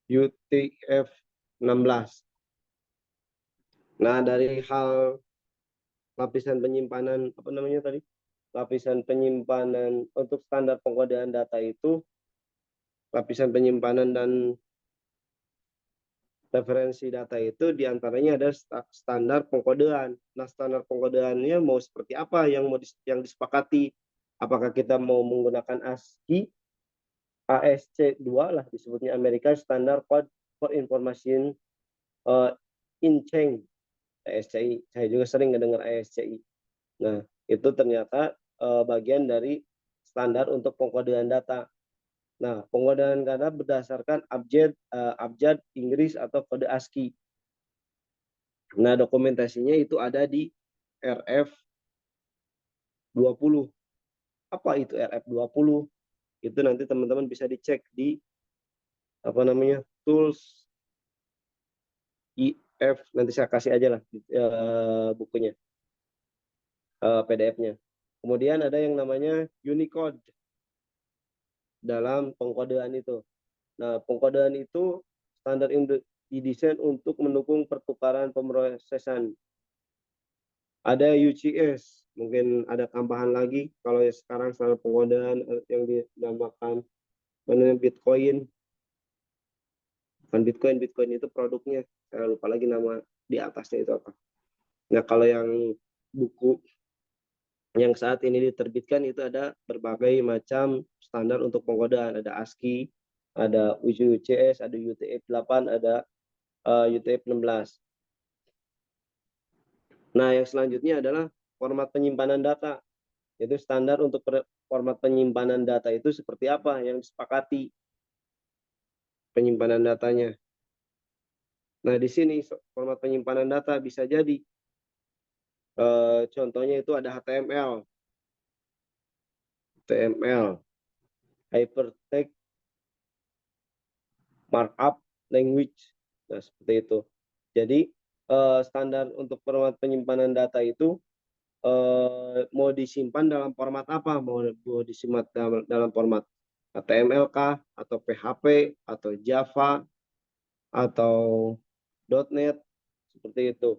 UTF-16. Nah, dari hal lapisan penyimpanan, apa namanya tadi? Lapisan penyimpanan untuk standar pengkodean data itu, lapisan penyimpanan dan referensi data itu diantaranya ada standar pengkodean. Nah, standar pengkodeannya mau seperti apa yang disepakati? Apakah kita mau menggunakan ASCII, ASC2 lah disebutnya, American Standard Code for Information in Chain, ASCII. Saya juga sering mendengar ASCII. Nah, itu ternyata bagian dari standar untuk pengkodean data. Nah, pengkodean data berdasarkan abjad Inggris atau kode ASCII. Nah, dokumentasinya itu ada di RF 20. Apa itu RF 20? Itu nanti teman-teman bisa dicek di apa namanya? Tools IF, nanti saya kasih aja lah bukunya, PDF-nya. Kemudian ada yang namanya Unicode dalam pengkodean itu. Nah, pengkodean itu standar didesain untuk mendukung pertukaran pemrosesan. Ada UCS, mungkin ada tambahan lagi kalau sekarang standar pengkodean yang dinamakan Bitcoin. Bukan Bitcoin, Bitcoin itu produknya. Saya lupa lagi nama di atasnya itu apa. Nah, kalau yang buku yang saat ini diterbitkan itu ada berbagai macam standar untuk pengkodean. Ada ASCII, ada UCS, ada UTF-8, ada UTF-16. Nah, yang selanjutnya adalah format penyimpanan data. Yaitu standar untuk format penyimpanan data itu seperti apa yang disepakati penyimpanan datanya. Nah, di sini format penyimpanan data bisa jadi contohnya itu ada HTML, Hypertext Markup Language. Nah, seperti itu. Jadi standar untuk format penyimpanan data itu mau disimpan dalam format apa? Mau disimpan dalam format HTML kah, atau PHP, atau Java, atau .NET, seperti itu.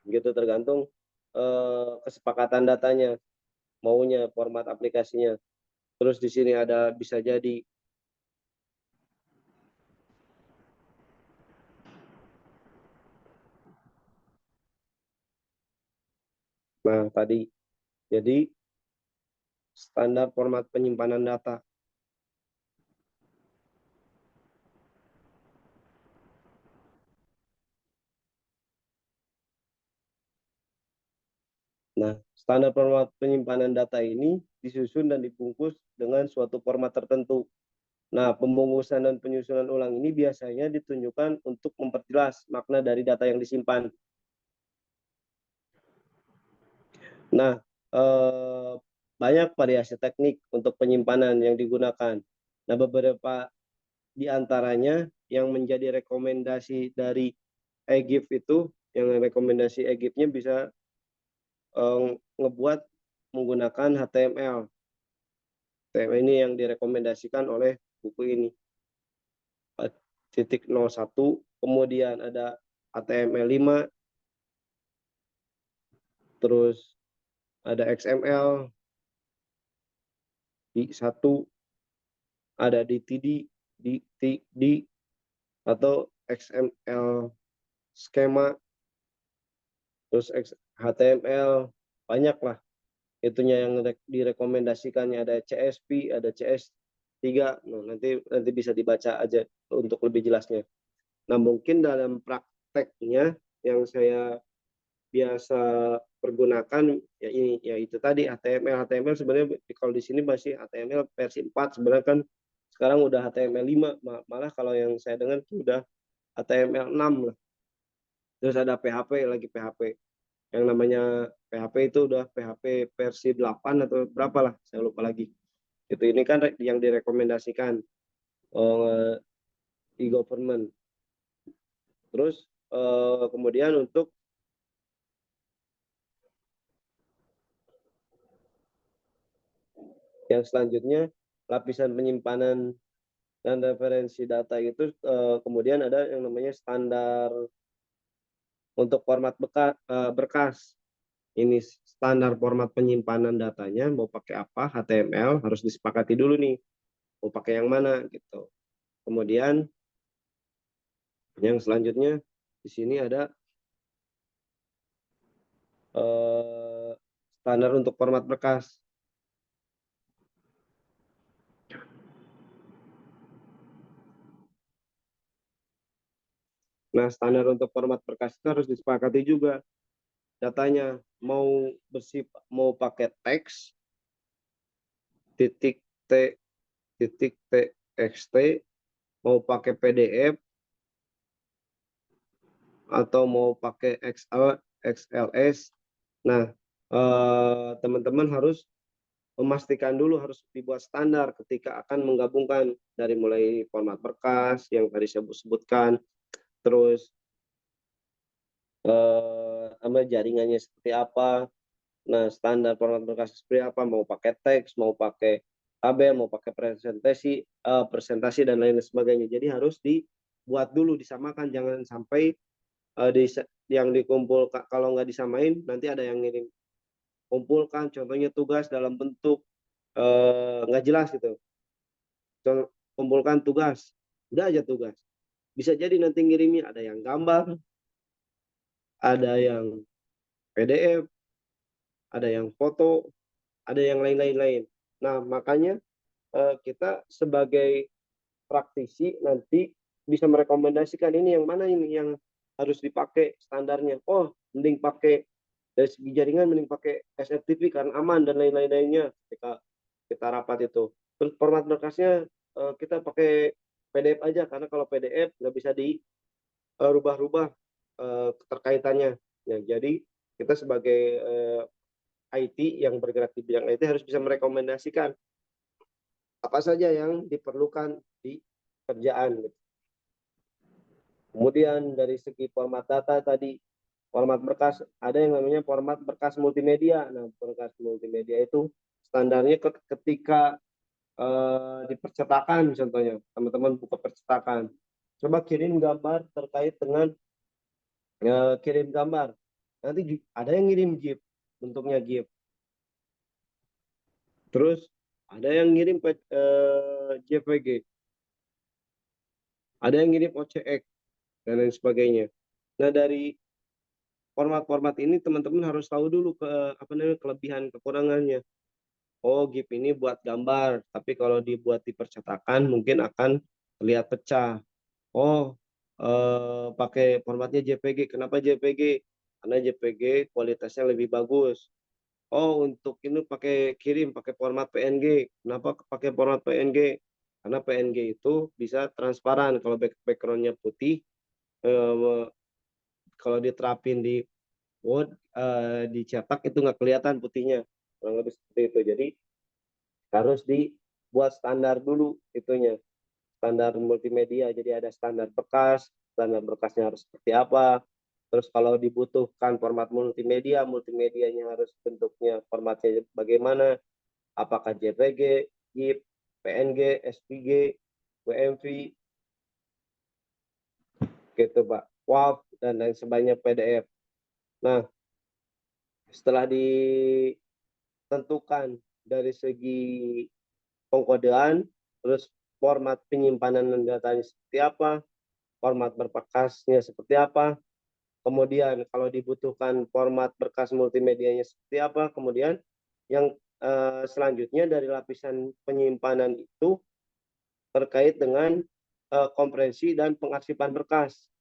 Gitu tergantung kesepakatan datanya, maunya format aplikasinya. Terus di sini ada bisa jadi nah tadi jadi standar format penyimpanan data. Nah, standar format penyimpanan data ini disusun dan dibungkus dengan suatu format tertentu. Nah, pembungkusan dan penyusunan ulang ini biasanya ditunjukkan untuk memperjelas makna dari data yang disimpan. Nah, banyak variasi teknik untuk penyimpanan yang digunakan. Nah, beberapa di antaranya yang menjadi rekomendasi dari EGIF itu, yang rekomendasi EGIF-nya bisa ngebuat menggunakan HTML. HTML ini yang direkomendasikan oleh buku ini. 4.01, kemudian ada HTML5, terus ada XML di 1, ada DTD atau XML skema, terus HTML, banyak lah itunya yang direkomendasikannya. Ada CSP, ada CS3. Nah, nanti bisa dibaca aja untuk lebih jelasnya. Nah, mungkin dalam prakteknya yang saya biasa pergunakan ya ini, ya itu tadi HTML sebenarnya kalau di sini masih HTML versi 4, sebenarnya kan sekarang udah HTML5, malah kalau yang saya dengar itu udah HTML6 lah. Terus ada PHP, lagi PHP yang namanya PHP itu udah PHP versi 8 atau berapa lah, saya lupa lagi. Itu ini kan yang direkomendasikan e-government. Terus kemudian untuk yang selanjutnya lapisan penyimpanan Dan referensi data itu kemudian ada yang namanya standar untuk format berkas. Ini standar format penyimpanan datanya mau pakai apa, HTML harus disepakati dulu nih, mau pakai yang mana gitu. Kemudian yang selanjutnya di sini ada standar untuk format berkas. Nah, standar untuk format berkas itu harus disepakati juga. Datanya mau pakai teks, titik T, titik TXT, mau pakai PDF, atau mau pakai XLS. Nah, teman-teman harus memastikan dulu, harus dibuat standar ketika akan menggabungkan dari mulai format berkas yang tadi saya sebutkan, terus jaringannya seperti apa. Nah, standar format berkas seperti apa, mau pakai teks, mau pakai tabel, mau pakai presentasi dan lain sebagainya. Jadi harus dibuat dulu, disamakan, jangan sampai yang dikumpul, kalau nggak disamain nanti ada yang ngirim kumpulkan contohnya tugas dalam bentuk nggak jelas gitu. Kumpulkan tugas, udah aja tugas, bisa jadi nanti ngirimnya ada yang gambar, ada yang PDF, ada yang foto, ada yang lain-lain. Nah, makanya kita sebagai praktisi nanti bisa merekomendasikan ini yang mana ini yang harus dipakai standarnya. Oh, mending pakai dari segi jaringan, mending pakai SFTP karena aman dan lain-lainnya ketika kita rapat itu. Terus format berkasnya kita pakai PDF aja karena kalau PDF nggak bisa dirubah-rubah keterkaitannya. Ya, jadi kita sebagai IT yang bergerak di bidang IT harus bisa merekomendasikan apa saja yang diperlukan di kerjaan. Kemudian dari segi format data tadi, format berkas, ada yang namanya format berkas multimedia. Nah, berkas multimedia itu standarnya ketika di percetakan, contohnya teman-teman buka percetakan, coba kirim gambar terkait dengan kirim gambar. Nanti ada yang ngirim GIF, bentuknya GIF. Terus ada yang ngirim JPG, ada yang ngirim OCX dan lain sebagainya. Nah, dari format-format ini teman-teman harus tahu dulu apa namanya kelebihan kekurangannya. Oh, GIF ini buat gambar, tapi kalau dibuat di percetakan mungkin akan terlihat pecah. Oh, pakai formatnya JPG. Kenapa JPG? Karena JPG kualitasnya lebih bagus. Oh, untuk ini pakai format PNG. Kenapa pakai format PNG? Karena PNG itu bisa transparan. Kalau backgroundnya putih, eh, kalau diterapin di Word, dicetak itu nggak kelihatan putihnya. Kurang lebih seperti itu. Jadi harus dibuat standar dulu itunya, standar multimedia. Jadi ada standar berkasnya harus seperti apa. Terus kalau dibutuhkan format multimedia, multimedianya harus bentuknya formatnya bagaimana, apakah JPG, GIF, PNG, SVG, WMV, gitu Pak, WAV, dan lain sebagainya, PDF. Nah, setelah ditentukan dari segi pengkodean, terus format penyimpanan datanya seperti apa, format berkasnya seperti apa, kemudian kalau dibutuhkan format berkas multimedianya seperti apa, kemudian yang selanjutnya dari lapisan penyimpanan itu terkait dengan kompresi dan pengarsipan berkas.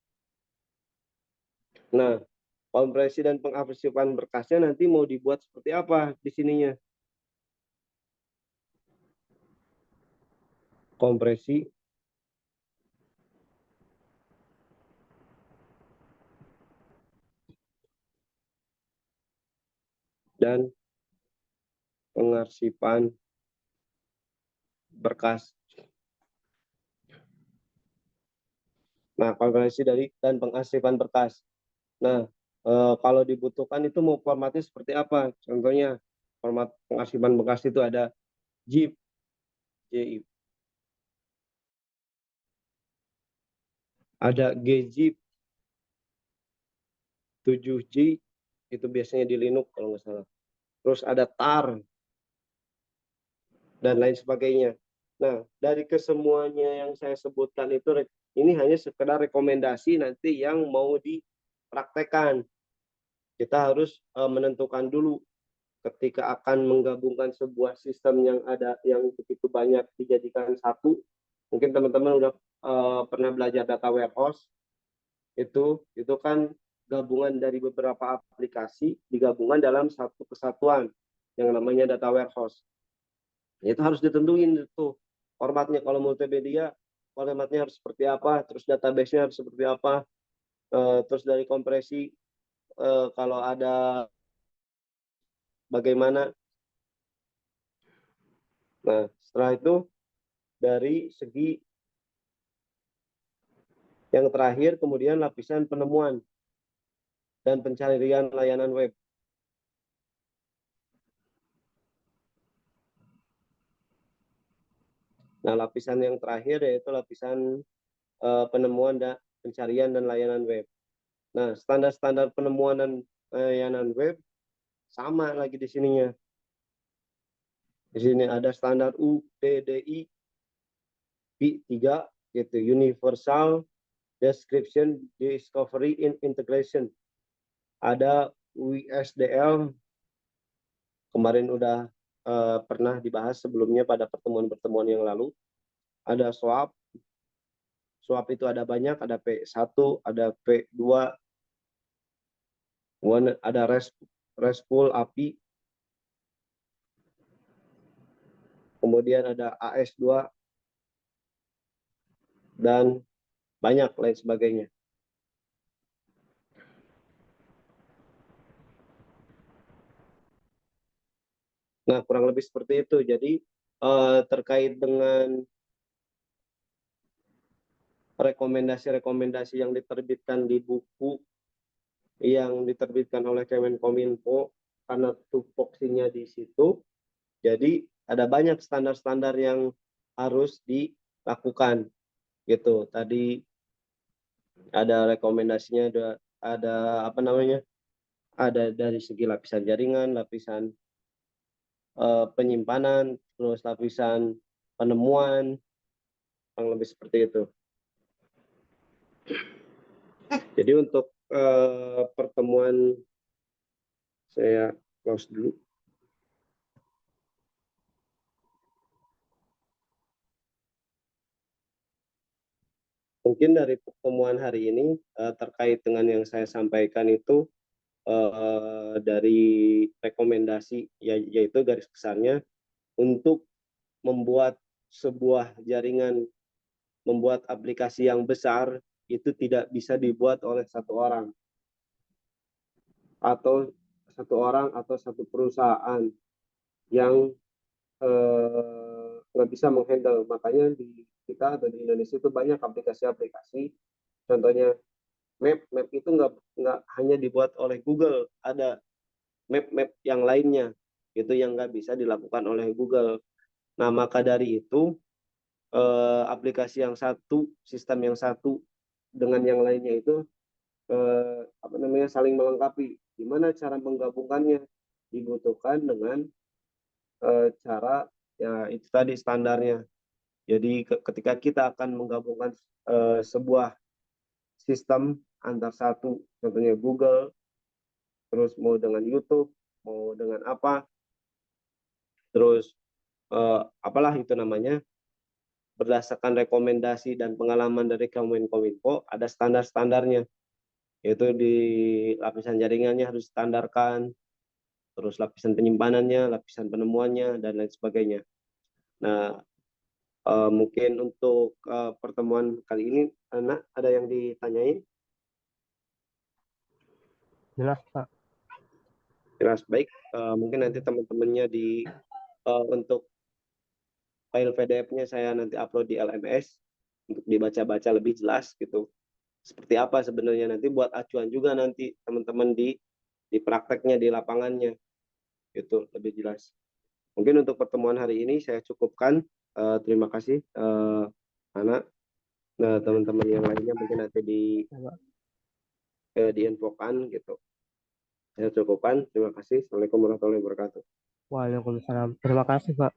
Nah, kompresi dan pengarsipan berkasnya nanti mau dibuat seperti apa di sininya? Kompresi dan pengarsipan berkas. Nah, kompresi dari dan pengarsipan berkas. Nah, kalau dibutuhkan itu mau formatnya seperti apa? Contohnya format pengarsipan berkas itu ada ZIP, ada GZIP 7G, itu biasanya di Linux kalau nggak salah. Terus ada TAR dan lain sebagainya. Nah, dari kesemuanya yang saya sebutkan itu, ini hanya sekedar rekomendasi nanti yang mau dipraktekkan. Kita harus menentukan dulu ketika akan menggabungkan sebuah sistem yang ada yang begitu banyak dijadikan satu. Mungkin teman-teman udah pernah belajar data warehouse, itu kan gabungan dari beberapa aplikasi digabungkan dalam satu kesatuan yang namanya data warehouse. Itu harus ditentuin itu formatnya. Kalau multimedia, formatnya harus seperti apa, terus database-nya harus seperti apa, terus dari kompresi kalau ada bagaimana. Nah, setelah itu dari segi yang terakhir, kemudian lapisan penemuan dan pencarian layanan web. Nah, lapisan yang terakhir yaitu lapisan penemuan dan pencarian dan layanan web. Nah, standar-standar penemuan dan layanan web sama lagi di sininya. Di sini ada standar UDDI V3 gitu, Universal Description Discovery in Integration. Ada USDL, kemarin udah pernah dibahas sebelumnya pada pertemuan-pertemuan yang lalu. Ada SWAP. SWAP itu ada banyak, ada P1, ada P2, ada RESTful API, kemudian ada AS2, dan banyak lain sebagainya. Nah, kurang lebih seperti itu. Jadi terkait dengan rekomendasi-rekomendasi yang diterbitkan di buku yang diterbitkan oleh Kemenkominfo, karena tupoksinya di situ, jadi ada banyak standar-standar yang harus dilakukan gitu. Tadi ada rekomendasinya, ada apa namanya? Ada dari segi lapisan jaringan, lapisan penyimpanan, terus lapisan penemuan, yang lebih seperti itu. Jadi untuk pertemuan saya close dulu. Mungkin dari pertemuan hari ini terkait dengan yang saya sampaikan itu dari rekomendasi yaitu garis besarnya untuk membuat sebuah jaringan, membuat aplikasi yang besar itu tidak bisa dibuat oleh satu orang atau satu perusahaan yang nggak bisa menghandle. Makanya di kita atau di Indonesia itu banyak aplikasi-aplikasi. Contohnya map itu nggak hanya dibuat oleh Google, ada map yang lainnya itu yang nggak bisa dilakukan oleh Google. Nah, maka dari itu aplikasi yang satu, sistem yang satu dengan yang lainnya itu apa namanya saling melengkapi. Gimana cara menggabungkannya? Dibutuhkan dengan cara ya itu tadi standarnya. Jadi ketika kita akan menggabungkan sebuah sistem antar satu, contohnya Google, terus mau dengan YouTube, mau dengan apa, terus apalah itu namanya, berdasarkan rekomendasi dan pengalaman dari Kemenkominfo, ada standar-standarnya, yaitu di lapisan jaringannya harus standarkan, terus lapisan penyimpanannya, lapisan penemuannya, dan lain sebagainya. Nah, mungkin untuk pertemuan kali ini, Anak, ada yang ditanyain? Jelas, Pak. Jelas, baik. Mungkin nanti teman-temannya untuk file PDF-nya saya nanti upload di LMS untuk dibaca-baca lebih jelas gitu. Seperti apa sebenarnya, nanti buat acuan juga nanti teman-teman di prakteknya di lapangannya gitu lebih jelas. Mungkin untuk pertemuan hari ini saya cukupkan. Terima kasih, Anak. Nah, teman-teman yang lainnya mungkin nanti Ya, Pak. diinfokan gitu. Saya cukupkan. Terima kasih. Assalamualaikum warahmatullahi wabarakatuh. Waalaikumsalam. Terima kasih, Pak.